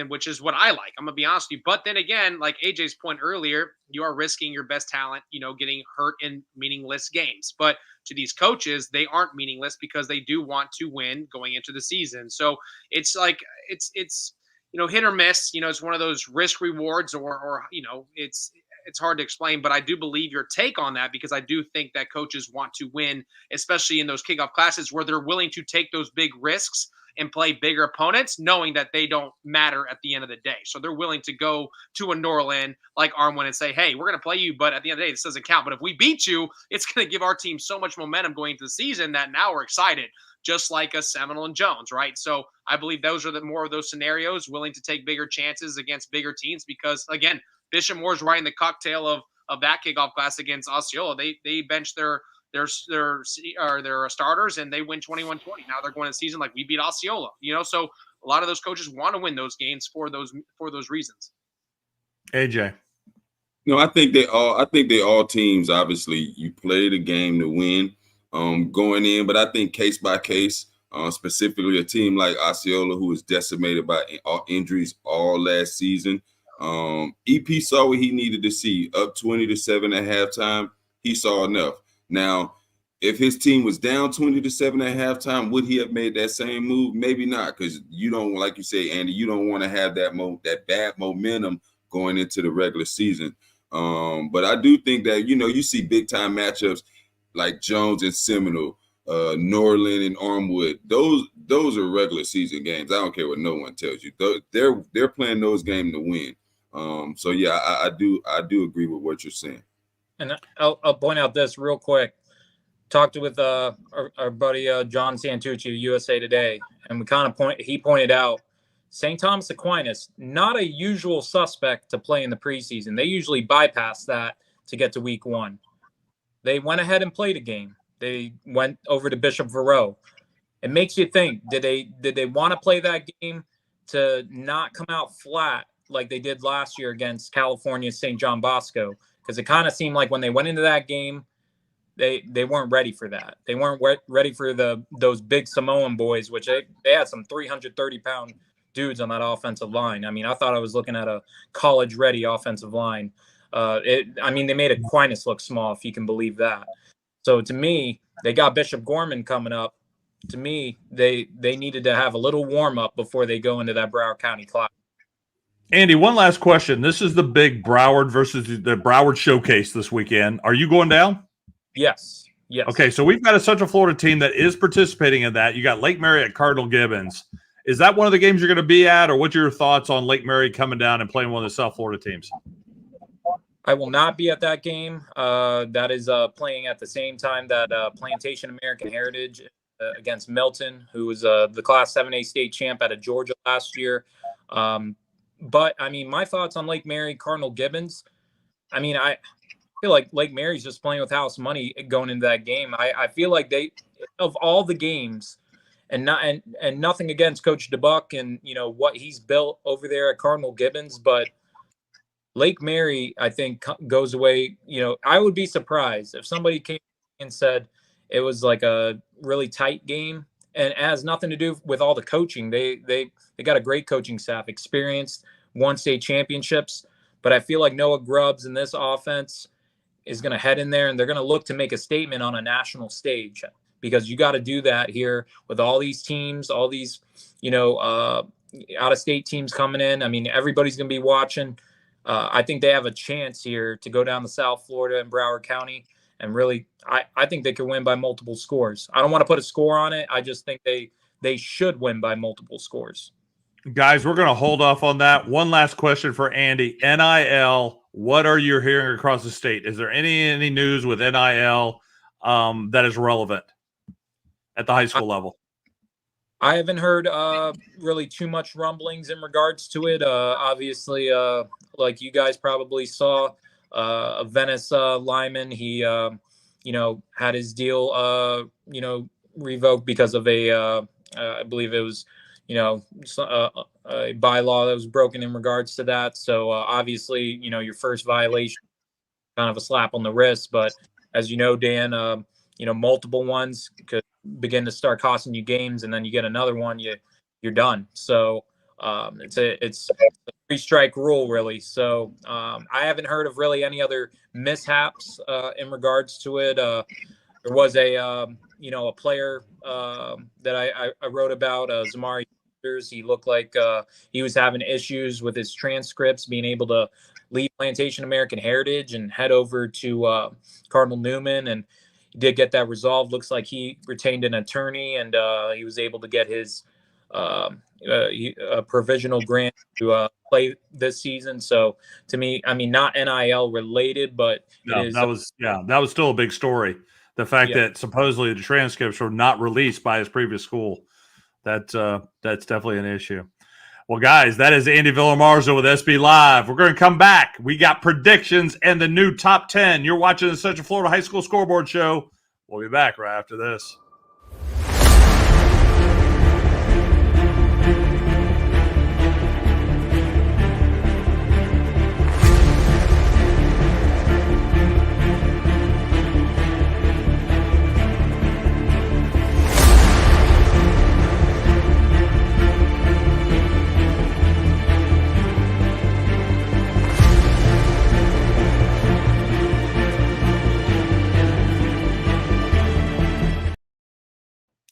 which is what I like. I'm gonna be honest with you. But then again, like AJ's point earlier, you are risking your best talent, getting hurt in meaningless games. But to these coaches, they aren't meaningless because they do want to win going into the season. So it's like it's hit or miss. It's one of those risk rewards, or it's hard to explain. But I do believe your take on that, because I do think that coaches want to win, especially in those kickoff classes where they're willing to take those big risks and play bigger opponents, knowing that they don't matter at the end of the day. So they're willing to go to a Norland like Armwood and say, hey, we're going to play you, but at the end of the day, this doesn't count. But if we beat you, it's going to give our team so much momentum going into the season that now we're excited, just like a Seminole and Jones, right? So I believe those are the more of those scenarios, willing to take bigger chances against bigger teams, because, again, Bishop Moore's riding the cocktail of that kickoff class against Osceola. They benched their starters and they win 21-20. Now they're going to the season like, we beat Osceola, so a lot of those coaches want to win those games for those reasons. AJ? No, I think they all teams, obviously you play the game to win going in, but I think case by case, specifically a team like Osceola, who was decimated by injuries all last season. EP saw what he needed to see, up 20-7 at halftime. He saw enough. Now, if his team was down 20-7 at halftime, would he have made that same move? Maybe not, because you don't, like you say, Andy, you don't want to have that bad momentum going into the regular season. But I do think that, you see big time matchups like Jones and Seminole, Norland and Armwood. Those are regular season games. I don't care what no one tells you. They're playing those games to win. So yeah, I do agree with what you're saying. And I'll point out this real quick. Talked with our buddy John Santucci, USA Today, and he pointed out St. Thomas Aquinas, not a usual suspect to play in the preseason. They usually bypass that to get to week 1. They went ahead and played a game. They went over to Bishop Verreau. It makes you think, did they want to play that game to not come out flat like they did last year against California St. John Bosco? Because it kind of seemed like when they went into that game, they weren't ready for that. They weren't ready for those big Samoan boys, which they had some 330-pound dudes on that offensive line. I mean, I thought I was looking at a college-ready offensive line. They made Aquinas look small, if you can believe that. So to me, they got Bishop Gorman coming up. To me, they needed to have a little warm-up before they go into that Broward County class. Andy, one last question. This is the big Broward versus the Broward showcase this weekend. Are you going down? Yes. Okay, so we've got a Central Florida team that is participating in that. You got Lake Mary at Cardinal Gibbons. Is that one of the games you're going to be at, or what's your thoughts on Lake Mary coming down and playing one of the South Florida teams? I will not be at that game. That is playing at the same time that Plantation American Heritage against Milton, who was the Class 7A state champ out of Georgia last year. But, I mean, my thoughts on Lake Mary, Cardinal Gibbons, I mean, I feel like Lake Mary's just playing with house money going into that game. I feel like of all the games, and nothing against Coach DeBuck and, what he's built over there at Cardinal Gibbons, but Lake Mary, I think, goes away. I would be surprised if somebody came and said it was like a really tight game, and it has nothing to do with all the coaching. They got a great coaching staff, experienced, won state championships. But I feel like Noah Grubbs and this offense is going to head in there, and they're going to look to make a statement on a national stage, because you got to do that here with all these teams, all these, out-of-state teams coming in. I mean, everybody's going to be watching. I think they have a chance here to go down to South Florida and Broward County, and really, I think they could win by multiple scores. I don't want to put a score on it. I just think they should win by multiple scores. Guys, we're going to hold off on that. One last question for Andy. NIL, what are you hearing across the state? Is there any news with NIL that is relevant at the high school level? I haven't heard really too much rumblings in regards to it. Obviously, like you guys probably saw, Venice Lyman, he had his deal revoked because of I believe it was a bylaw that was broken in regards to that. So obviously, your first violation, kind of a slap on the wrist. But as you know, Dan, multiple ones could begin to start costing you games, and then you get another one, you're done. So it's a 3-strike rule, really. So I haven't heard of really any other mishaps in regards to it. There was a player that I wrote about, Zamari. He looked like he was having issues with his transcripts, being able to leave Plantation American Heritage and head over to Cardinal Newman, and he did get that resolved. Looks like he retained an attorney, and he was able to get his a provisional grant to play this season. So to me, I mean, not NIL related, but that was still a big story. The fact that supposedly the transcripts were not released by his previous school, that's definitely an issue. Well, guys, that is Andy Villamarzo with SB Live. We're going to come back. We got predictions and the new top 10. You're watching the Central Florida High School Scoreboard Show. We'll be back right after this.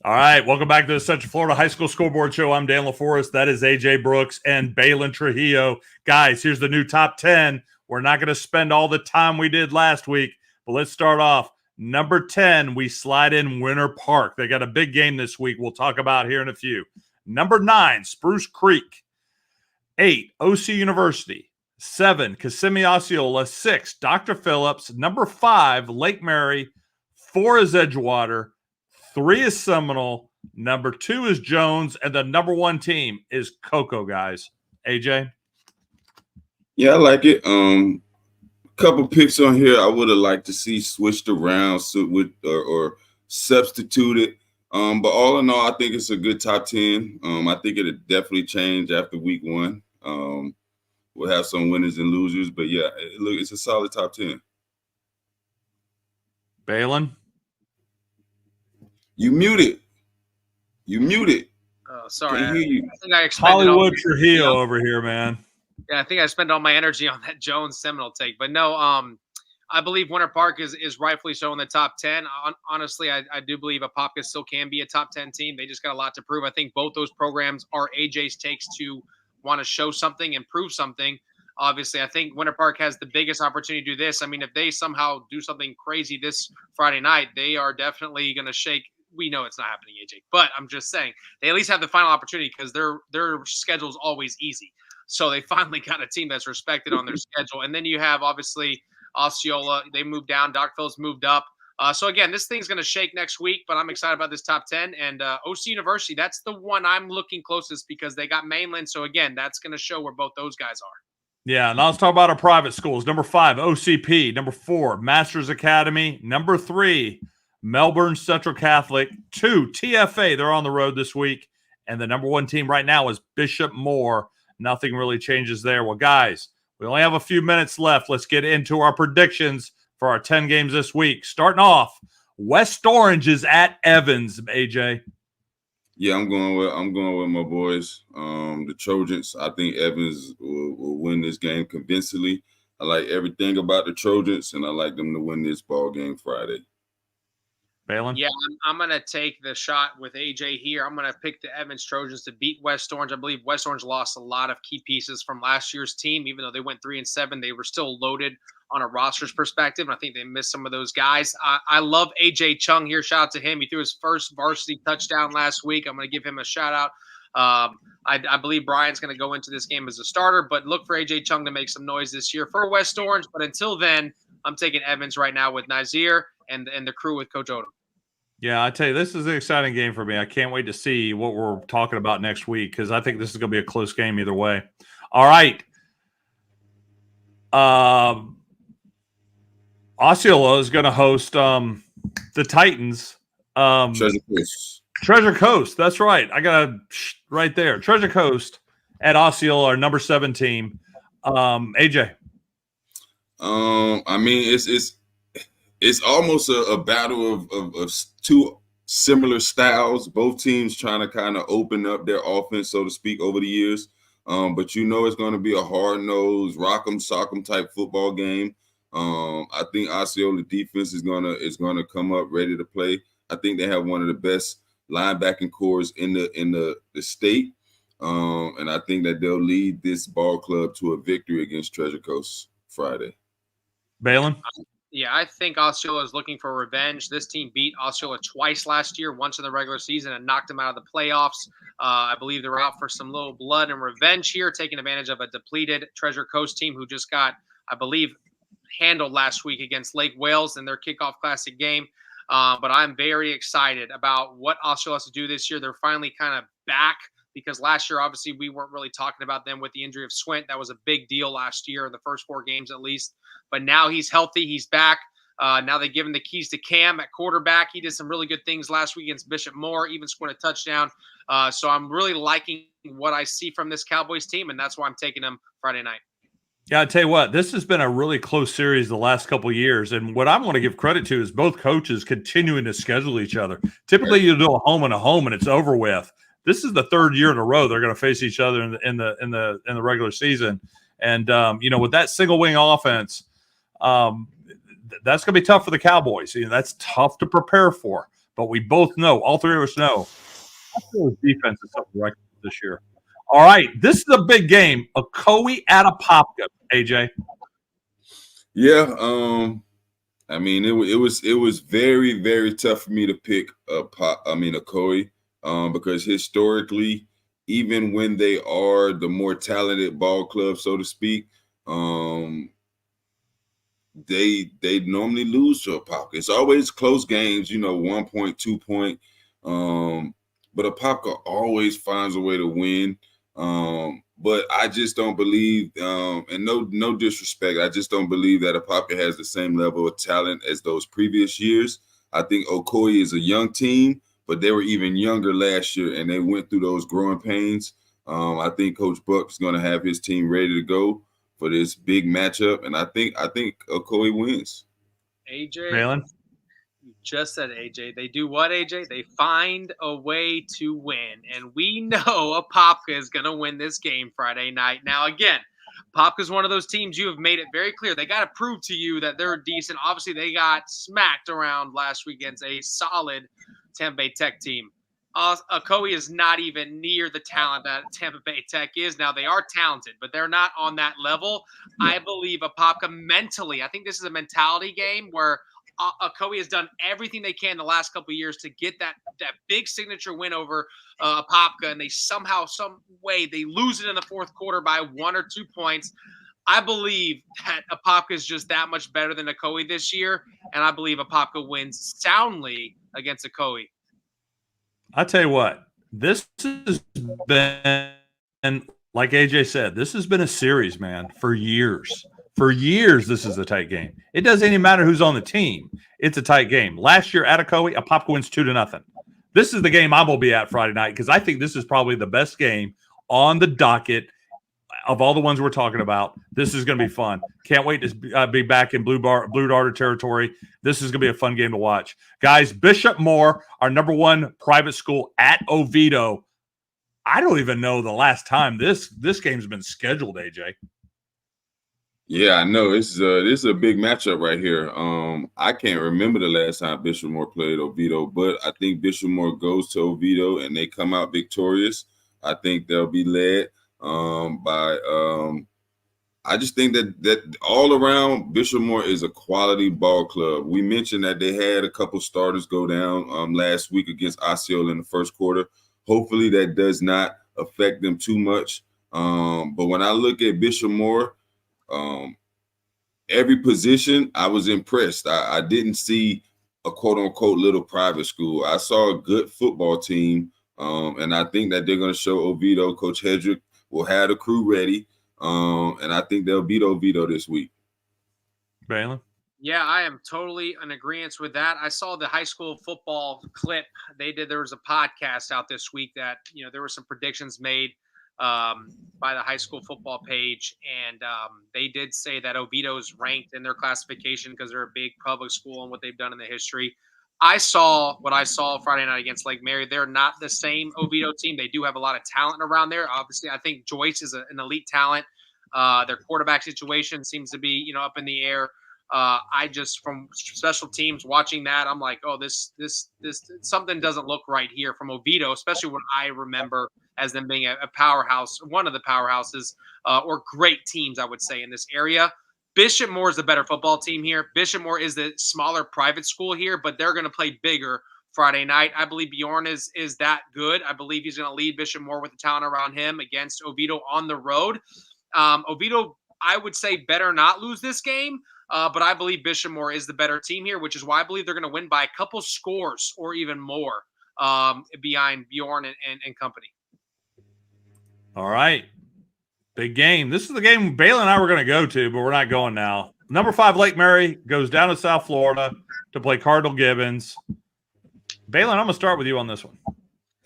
All right, welcome back to the Central Florida High School Scoreboard Show. I'm Dan LaForest. That is AJ Brooks and Baylin Trujillo. Guys, here's the new top 10. We're not going to spend all the time we did last week, but let's start off. Number 10, we slide in Winter Park. They got a big game this week we'll talk about here in a few. Number 9, Spruce Creek. 8, OC University. 7, Kissimmee Osceola. 6, Dr. Phillips. Number 5, Lake Mary. 4 is Edgewater. 3 is Seminole. Number 2 is Jones. And the number 1 team is Cocoa, guys. AJ? Yeah, I like it. Couple picks on here I would have liked to see switched around or substituted. But all in all, I think it's a good top 10. I think it'll definitely change after week 1. We'll have some winners and losers. But, yeah, look, it's a solid top 10. Baylin? You muted. Oh, sorry. Can't hear you. I think I expended Hollywood Trujillo over here, man. Yeah, I think I spent all my energy on that Jones Seminole take. But no, I believe Winter Park is rightfully so in the top 10. Honestly, I do believe Apopka still can be a top 10 team. They just got a lot to prove. I think both those programs are AJ's takes to want to show something and prove something. Obviously, I think Winter Park has the biggest opportunity to do this. I mean, if they somehow do something crazy this Friday night, they are definitely going to shake. We know it's not happening, AJ, but I'm just saying they at least have the final opportunity because their schedule is always easy. So they finally got a team that's respected on their schedule. And then you have, obviously, Osceola. They moved down. Dr. Phillips moved up. So, again, this thing's going to shake next week, but I'm excited about this top 10. And OC University, that's the one I'm looking closest because they got Mainland. So, again, that's going to show where both those guys are. Yeah, and let's talk about our private schools. Number 5, OCP. Number 4, Masters Academy. Number 3, Melbourne Central Catholic. 2, TFA. They're on the road this week. And the number 1 team right now is Bishop Moore. Nothing really changes there. Well, guys, we only have a few minutes left. Let's get into our predictions for our 10 games this week. Starting off, West Orange is at Evans, AJ. Yeah, I'm going with my boys. The Trojans. I think Evans will win this game convincingly. I like everything about the Trojans, and I like them to win this ball game Friday. Baylin? Yeah, I'm going to take the shot with AJ here. I'm going to pick the Evans Trojans to beat West Orange. I believe West Orange lost a lot of key pieces from last year's team. Even though they went 3-7, they were still loaded on a roster's perspective. And I think they missed some of those guys. I love AJ Chung here. Shout out to him. He threw his first varsity touchdown last week. I'm going to give him a shout out. I believe Brian's going to go into this game as a starter, but look for AJ Chung to make some noise this year for West Orange. But until then, I'm taking Evans right now with Nazir and the crew with Coach Odom. Yeah, I tell you, this is an exciting game for me. I can't wait to see what we're talking about next week because I think this is going to be a close game either way. All right. Osceola is going to host the Titans. Treasure Coast. That's right. I got to right there. Treasure Coast at Osceola, our number 7 team. AJ. I mean, it's almost a battle of two similar styles. Both teams trying to kind of open up their offense, so to speak, over the years. But you know it's going to be a hard-nosed, rock'em sock'em type football game. I think Osceola defense is gonna come up ready to play. I think they have one of the best linebacking cores in the state, and I think that they'll lead this ball club to a victory against Treasure Coast Friday. Baylin? Yeah, I think Osceola is looking for revenge. This team beat Osceola twice last year, once in the regular season and knocked them out of the playoffs. I believe they're out for some little blood and revenge here, taking advantage of a depleted Treasure Coast team who just got, I believe, handled last week against Lake Wales in their kickoff classic game. But I'm very excited about what Osceola has to do this year. They're finally kind of back because last year, obviously, we weren't really talking about them with the injury of Swint. That was a big deal last year, the first 4 games at least. But now he's healthy. He's back. Now they give him the keys to Cam at quarterback. He did some really good things last week against Bishop Moore, even scored a touchdown. So I'm really liking what I see from this Cowboys team, and that's why I'm taking them Friday night. Yeah, I tell you what, this has been a really close series the last couple of years. And what I want to give credit to is both coaches continuing to schedule each other. Typically, you do a home and it's over with. This is the 3rd year in a row they're going to face each other in the regular season. And with that single wing offense, that's going to be tough for the Cowboys. That's tough to prepare for. But we both know, all three of us know, Osceola's defense is something right this year. All right, this is a big game. Ocoee at Apopka, AJ. Yeah, I mean, it was very, very tough for me to pick Ocoee, because historically, even when they are the more talented ball club, so to speak, they normally lose to Apopka. It's always close games, 1 point, 2 point. But Apopka always finds a way to win. But I just don't believe, and no disrespect, I just don't believe that Apopka has the same level of talent as those previous years. I think Ocoee is a young team, but they were even younger last year, and they went through those growing pains. I think Coach Buck is going to have his team ready to go for this big matchup, and I think Ocoee wins. AJ, Baylin? You just said AJ. They do what, AJ? They find a way to win. And we know Apopka is going to win this game Friday night. Now, again, Apopka is one of those teams you have made it very clear. They got to prove to you that they're decent. Obviously, they got smacked around last week against a solid Tampa Bay Tech team. Ocoee is not even near the talent that Tampa Bay Tech is. Now, they are talented, but they're not on that level. I believe Apopka mentally, I think this is a mentality game where Ocoee has done everything they can the last couple of years to get that big signature win over Apopka, and they somehow, some way, they lose it in the fourth quarter by 1 or 2 points. I believe that Apopka is just that much better than Ocoee this year, and I believe Apopka wins soundly against Ocoee. I tell you what, this has been, like AJ said, this has been a series, man, for years. For years, this is a tight game. It doesn't even matter who's on the team. It's a tight game. Last year at Ocoee, Apopka wins 2-0. This is the game I'm going to be at Friday night because I think this is probably the best game on the docket of all the ones we're talking about. This is going to be fun. Can't wait to be back in Blue Darter territory. This is going to be a fun game to watch. Guys, Bishop Moore, our #1 private school at Oviedo. I don't even know the last time this game's been scheduled, AJ. Yeah, I know. This is a big matchup right here. I can't remember the last time Bishop Moore played Oviedo, but I think Bishop Moore goes to Oviedo and they come out victorious. I think they'll be led by I just think that all around Bishop Moore is a quality ball club. We mentioned that they had a couple starters go down last week against Osceola in the first quarter. Hopefully that does not affect them too much. But when I look at Bishop Moore, every position, I was impressed. I didn't see a quote-unquote little private school. I saw a good football team, and I think that they're going to show Oviedo. Coach Hedrick will have the crew ready, and I think they'll beat Oviedo this week. Baylin? Yeah, I am totally in agreement with that. I saw the high school football clip. There was a podcast out this week that, there were some predictions made by the high school football page, and they did say that Oviedo is ranked in their classification because they're a big public school and what they've done in the history. I saw what I saw Friday night against Lake Mary. They're not the same Oviedo team. They do have a lot of talent around there. Obviously, I think Joyce is an elite talent. Their quarterback situation seems to be, up in the air. I just, from special teams watching that, I'm like, oh, this something doesn't look right here from Oviedo, especially when I remember as them being a powerhouse, one of the powerhouses or great teams, I would say, in this area. Bishop Moore is the better football team here. Bishop Moore is the smaller private school here, but they're going to play bigger Friday night. I believe Bjorn is that good. I believe he's going to lead Bishop Moore with the talent around him against Oviedo on the road. Oviedo, I would say, better not lose this game. But I believe Bishop Moore is the better team here, which is why I believe they're going to win by a couple scores or even more behind Bjorn and company. All right. Big game. This is the game Baylin and I were going to go to, but we're not going now. Number 5, Lake Mary, goes down to South Florida to play Cardinal Gibbons. Baylin, I'm going to start with you on this one.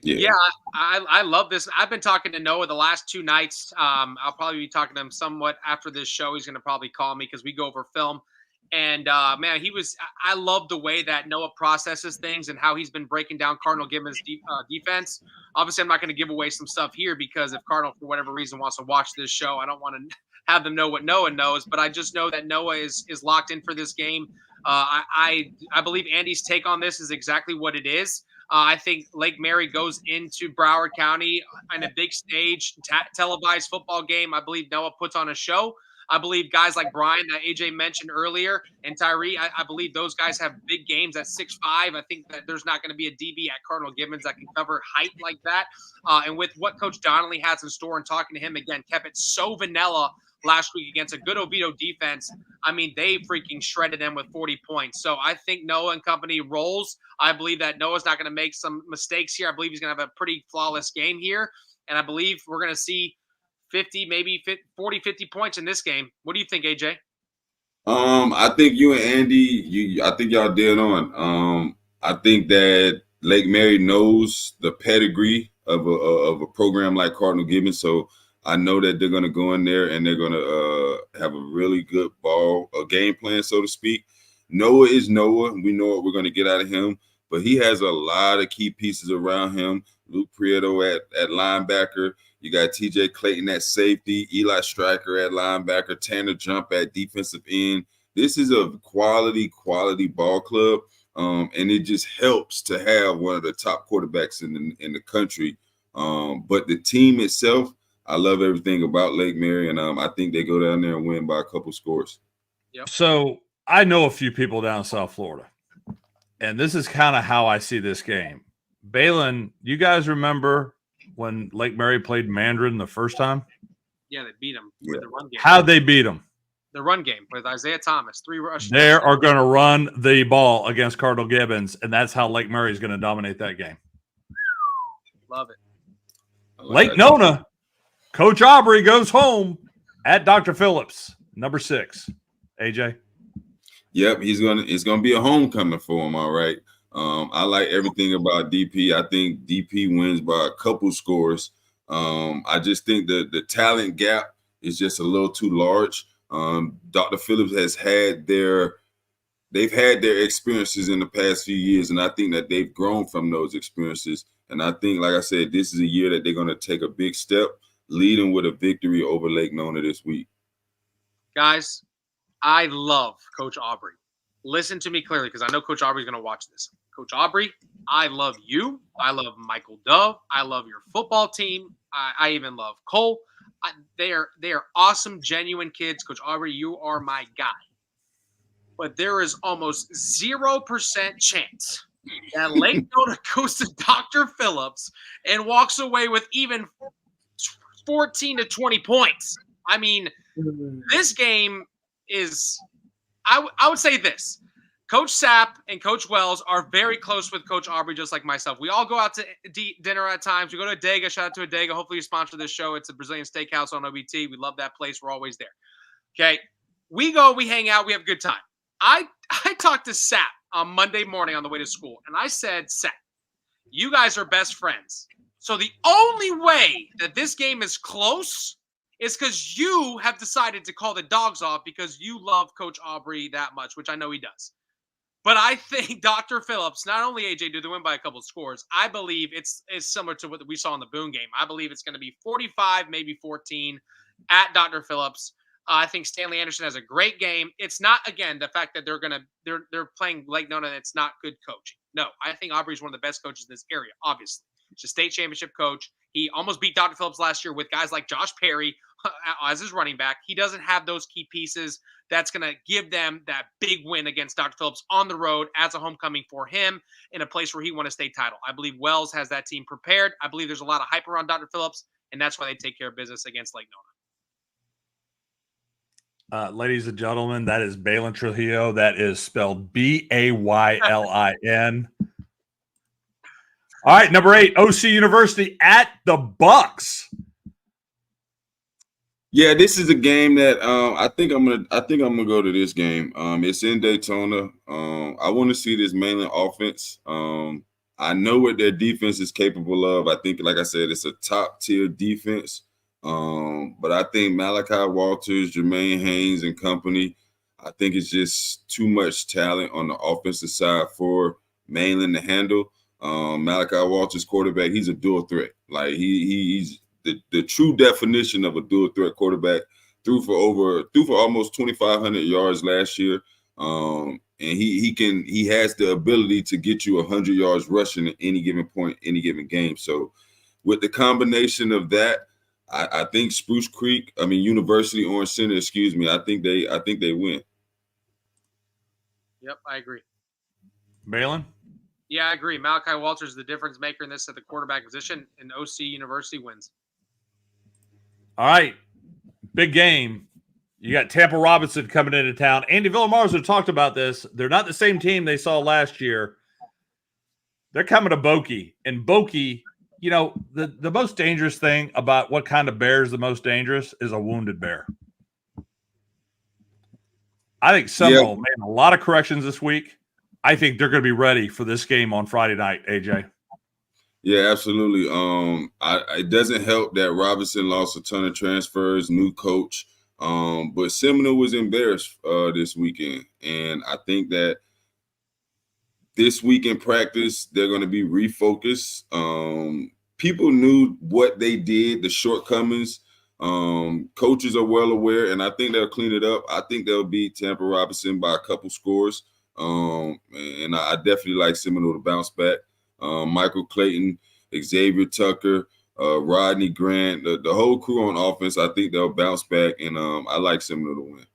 Yeah, I love this. I've been talking to Noah the last 2 nights. I'll probably be talking to him somewhat after this show. He's going to probably call me because we go over film. And, man, I love the way that Noah processes things and how he's been breaking down Cardinal Gibbons' defense. Obviously, I'm not going to give away some stuff here because if Cardinal, for whatever reason, wants to watch this show, I don't want to have them know what Noah knows. But I just know that Noah is locked in for this game. I believe Andy's take on this is exactly what it is. I think Lake Mary goes into Broward County on a big stage, televised football game. I believe Noah puts on a show. I believe guys like Brian that AJ mentioned earlier and Tyree, I believe those guys have big games at 6'5". I think that there's not going to be a DB at Cardinal Gibbons that can cover height like that. And with what Coach Donnelly has in store and talking to him again, kept it so vanilla last week against a good Oviedo defense. I mean, they freaking shredded them with 40 points. So I think Noah and company rolls. I believe that Noah's not going to make some mistakes here. I believe he's going to have a pretty flawless game here. And I believe we're going to see 50, maybe 40, 50 points in this game. What do you think, AJ? I think you and Andy, I think y'all dead on. I think that Lake Mary knows the pedigree of a program like Cardinal Gibbons. So I know that they're going to go in there and they're going to have a really good game plan, so to speak. Noah is Noah. We know what we're going to get out of him, but he has a lot of key pieces around him. Luke Prieto at linebacker. You got TJ Clayton at safety, Eli Stryker at linebacker, Tanner Jump at defensive end. This is a quality ball club, and it just helps to have one of the top quarterbacks in the country. But the team itself, I love everything about Lake Mary, and I think they go down there and win by a couple scores. Yep. So I know a few people down in South Florida, and this is kind of how I see this game. Baylin, you guys remember when Lake Mary played Mandarin the first time? Yeah, they beat them with the run game. How'd they beat them? The run game with Isaiah Thomas, 3 rushes. They are going to run the ball against Cardinal Gibbons, and that's how Lake Mary is going to dominate that game. Love it. Lake Nona, Coach Aubrey goes home at Dr. Phillips, number 6. AJ? Yep, it's gonna be a homecoming for him, all right. I like everything about DP. I think DP wins by a couple scores. I just think the talent gap is just a little too large. Dr. Phillips they've had their experiences in the past few years, and I think that they've grown from those experiences. And I think, like I said, this is a year that they're going to take a big step, leading with a victory over Lake Nona this week. Guys, I love Coach Aubrey. Listen to me clearly, because I know Coach Aubrey's going to watch this. Coach Aubrey, I love you. I love Michael Dove. I love your football team. I even love Cole. They are awesome, genuine kids. Coach Aubrey, you are my guy. But there is almost 0% chance that Lake Nona goes to Dr. Phillips and walks away with even 14 to 20 points. I mean, this game is – I would say this. Coach Sapp and Coach Wells are very close with Coach Aubrey, just like myself. We all go out to dinner at times. We go to Adega. Shout out to Adega. Hopefully you sponsor this show. It's a Brazilian steakhouse on OBT. We love that place. We're always there. Okay. We go, we hang out, we have a good time. I talked to Sapp on Monday morning on the way to school, and I said, Sapp, you guys are best friends. So the only way that this game is close is because you have decided to call the dogs off because you love Coach Aubrey that much, which I know he does. But I think Dr. Phillips, not only AJ, do they win by a couple of scores, I believe it's similar to what we saw in the Boone game. I believe it's going to be 45, maybe 14 at Dr. Phillips. I think Stanley Anderson has a great game. It's not, again, the fact that they're playing Lake Nona and it's not good coaching. No, I think Aubrey's one of the best coaches in this area, obviously. He's a state championship coach. He almost beat Dr. Phillips last year with guys like Josh Perry as his running back. He doesn't have those key pieces that's going to give them that big win against Dr. Phillips on the road as a homecoming for him in a place where he won a state title. I believe Wells has that team prepared. I believe there's a lot of hype around Dr. Phillips, and that's why they take care of business against Lake Nona. Ladies and gentlemen, that is Baylin Trujillo. That is spelled Baylin. All right, number 8, OC University at the Bucks. Yeah, this is a game that I think I'm gonna go to this game. It's in Daytona. I want to see this Mainland offense. I know what their defense is capable of. I think, like I said, it's a top tier defense. But I think Malachi Walters, Jermaine Haynes, and company, I think it's just too much talent on the offensive side for Mainland to handle. Malachi Walters, quarterback, he's a dual threat. Like he's the true definition of a dual threat quarterback. Threw for almost 2,500 yards last year. And he has the ability to get you 100 yards rushing at any given point, any given game. So with the combination of that, I think University Orange Center, I think they win. Yep, I agree. Baylin? Yeah, I agree. Malachi Walters is the difference maker in this at the quarterback position, and OC University wins. All right. Big game. You got Tampa Robinson coming into town. Andy Villamarzo talked about this. They're not the same team they saw last year. They're coming to Bokie. And Bokie, you know, the most dangerous thing about what kind of bear is the most dangerous is a wounded bear. I think Seminole made a lot of corrections this week. I think they're going to be ready for this game on Friday night, AJ. Yeah, absolutely. It doesn't help that Robinson lost a ton of transfers, new coach. But Seminole was embarrassed this weekend. And I think that this week in practice, they're going to be refocused. People knew what they did, the shortcomings. Coaches are well aware, and I think they'll clean it up. I think they'll beat Tampa Robinson by a couple scores. And I definitely like Seminole to bounce back. Michael Clayton, Xavier Tucker, Rodney Grant, the whole crew on offense, I think they'll bounce back, and I like Seminole to win.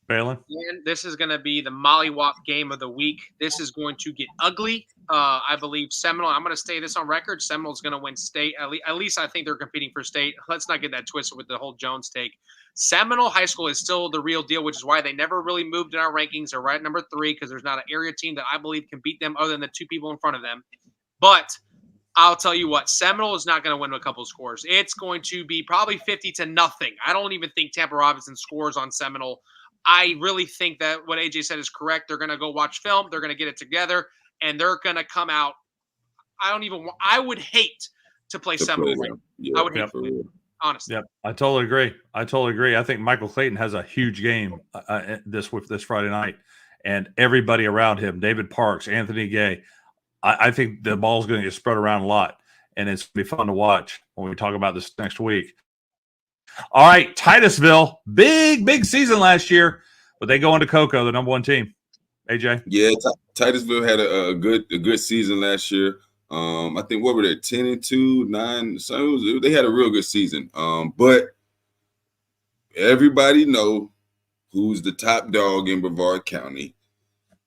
Baylin? And this is going to be the mollywop game of the week. This is going to get ugly. I believe Seminole, I'm going to stay this on record, Seminole's going to win state. At least I think they're competing for state. Let's not get that twisted with the whole Jones take. Seminole High School is still the real deal, which is why they never really moved in our rankings. They're right at number 3 because there's not an area team that I believe can beat them other than the 2 people in front of them. But I'll tell you what, Seminole is not going to win a couple of scores. It's going to be probably 50-0. I don't even think Tampa Robinson scores on Seminole. I really think that what AJ said is correct. They're going to go watch film. They're going to get it together, and they're going to come out. I would hate to play Seminole. I would hate to play them, honestly. Yep, I totally agree. I think Michael Clayton has a huge game this Friday night, and everybody around him, David Parks, Anthony Gay. I think the ball's going to get spread around a lot, and it's going to be fun to watch when we talk about this next week. All right, Titusville, big season last year, but they go into Cocoa, the number 1 team. AJ? Yeah, Titusville had a good season last year. I think what were they, 10-2, 9? So they had a real good season. But everybody know who's the top dog in Brevard County,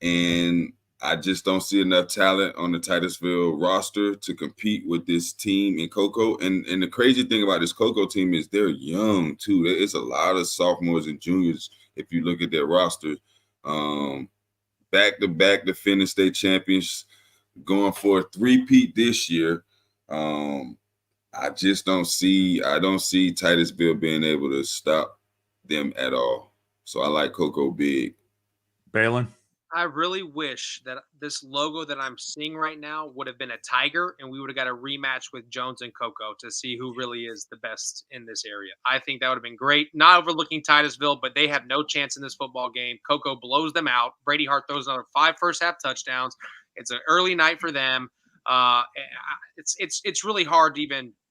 and I just don't see enough talent on the Titusville roster to compete with this team in Cocoa. And the crazy thing about this Cocoa team is they're young too. It's a lot of sophomores and juniors if you look at their roster. Back-to-back defending state champions, going for a 3-peat this year. I don't see Titusville being able to stop them at all. So I like Cocoa big. Baylin? I really wish that this logo that I'm seeing right now would have been a tiger, and we would have got a rematch with Jones and Cocoa to see who really is the best in this area. I think that would have been great. Not overlooking Titusville, but they have no chance in this football game. Cocoa blows them out. Brady Hart throws another 5 first-half touchdowns. It's an early night for them. It's really hard to even –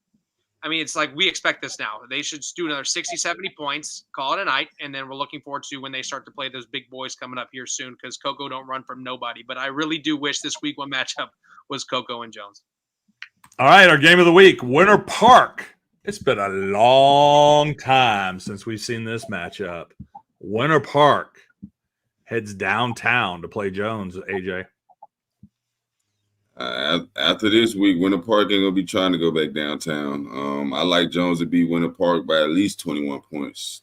I mean, it's like we expect this now. They should do another 60, 70 points, call it a night, and then we're looking forward to when they start to play those big boys coming up here soon because Cocoa don't run from nobody. But I really do wish this week 1 matchup was Cocoa and Jones. All right, our game of the week, Winter Park. It's been a long time since we've seen this matchup. Winter Park heads downtown to play Jones, AJ. After this week, Winter Park ain't gonna be trying to go back downtown. I like Jones to beat Winter Park by at least 21 points.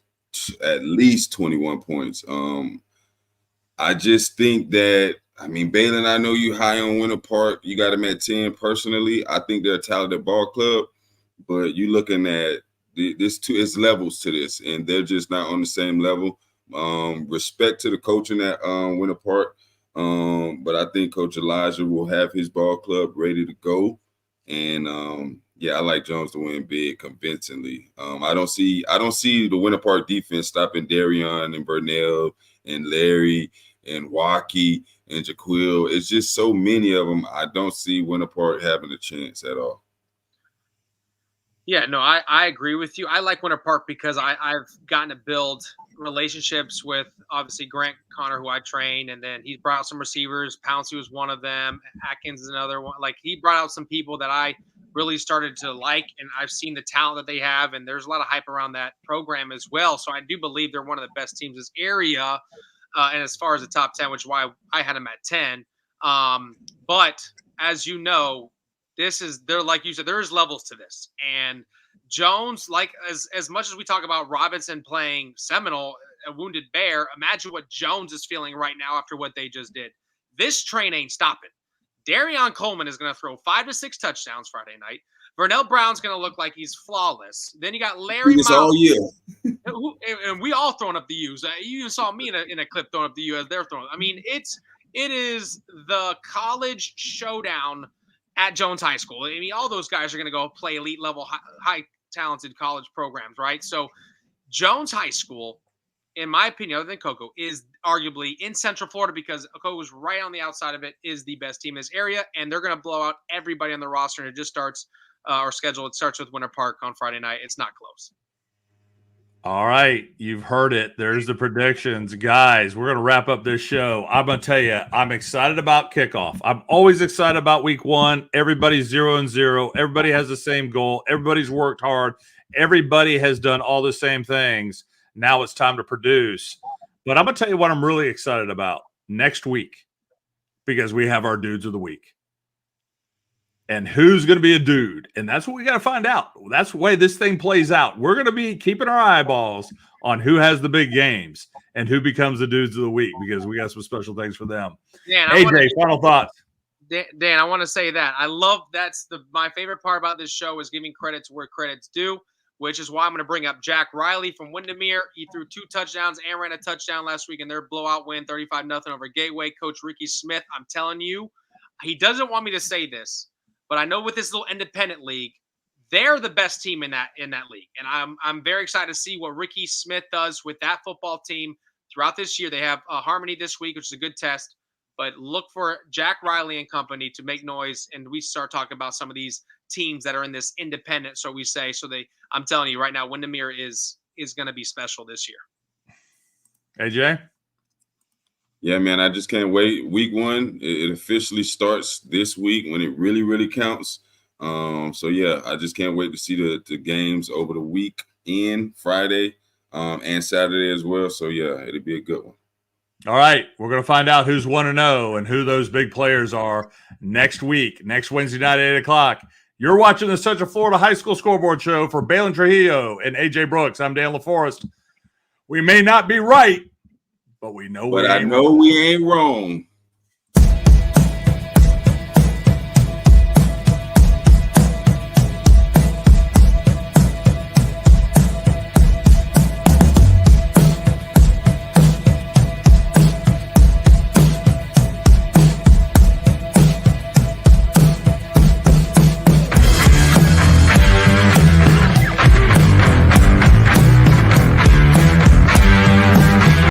At least 21 points. I just think that, I mean, Baylin, I know you high on Winter Park. You got them at 10 personally. I think they're a talented ball club, but you're looking at it's levels to this, and they're just not on the same level. Respect to the coaching at Winter Park. But I think Coach Elijah will have his ball club ready to go. And I like Jones to win big convincingly. I don't see the Winter Park defense stopping Darion and Burnell and Larry and Waukee and Jaquil. It's just so many of them. I don't see Winter Park having a chance at all. Yeah, no, I agree with you. I like Winter Park because I've gotten to build relationships with obviously Grant Connor, who I train, and then he brought out some receivers. Pouncey was one of them. Atkins is another one. Like, he brought out some people that I really started to like, and I've seen the talent that they have, and there's a lot of hype around that program as well. So I do believe they're one of the best teams in this area. And as far as the top 10, which is why I had them at 10. But as you know, they're like you said, there's levels to this. And Jones, like as much as we talk about Robinson playing Seminole, a wounded bear, imagine what Jones is feeling right now after what they just did. This train ain't stopping. Darion Coleman is going to throw 5 to 6 touchdowns Friday night. Vernell Brown's going to look like he's flawless. Then you got Larry Miles. All year. And we all throwing up the U's. You even saw me in a clip throwing up the U as they're throwing. I mean, it is the college showdown at Jones High School. I mean, all those guys are going to go play elite level, high talented college programs, right? So Jones High School, in my opinion, other than Cocoa, is arguably in Central Florida because Cocoa is right on the outside of it, is the best team in this area, and they're going to blow out everybody on the roster. And it just starts our schedule. It starts with Winter Park on Friday night. It's not close. All right, you've heard it. There's the predictions. Guys, we're going to wrap up this show. I'm going to tell you, I'm excited about kickoff. I'm always excited about week 1. Everybody's 0-0. Everybody has the same goal. Everybody's worked hard. Everybody has done all the same things. Now it's time to produce. But I'm going to tell you what I'm really excited about next week, because we have our dudes of the week. And who's going to be a dude? And that's what we got to find out. That's the way this thing plays out. We're going to be keeping our eyeballs on who has the big games and who becomes the dudes of the week, because we got some special things for them. Dan, AJ, final thoughts. Dan, I want to say that. I love my favorite part about this show is giving credit to where credit's due, which is why I'm going to bring up Jack Riley from Windermere. He threw 2 touchdowns and ran a touchdown last week in their blowout win, 35-0 over Gateway. Coach Ricky Smith, I'm telling you, he doesn't want me to say this, but I know with this little independent league, they're the best team in that league. And I'm very excited to see what Ricky Smith does with that football team throughout this year. They have Harmony this week, which is a good test. But look for Jack Riley and company to make noise, and we start talking about some of these teams that are in this independent, so we say. I'm telling you right now, Windermere is going to be special this year. AJ? Yeah, man, I just can't wait. Week 1, it officially starts this week when it really, really counts. So, yeah, I just can't wait to see the games over the weekend, Friday and Saturday as well. So, yeah, it'll be a good one. All right, we're going to find out who's 1-0 and who those big players are next week, next Wednesday night at 8 o'clock. You're watching the Central Florida High School Scoreboard Show for Baylin Trujillo and AJ Brooks. I'm Dan LaForest. We may not be right, but we know we ain't wrong.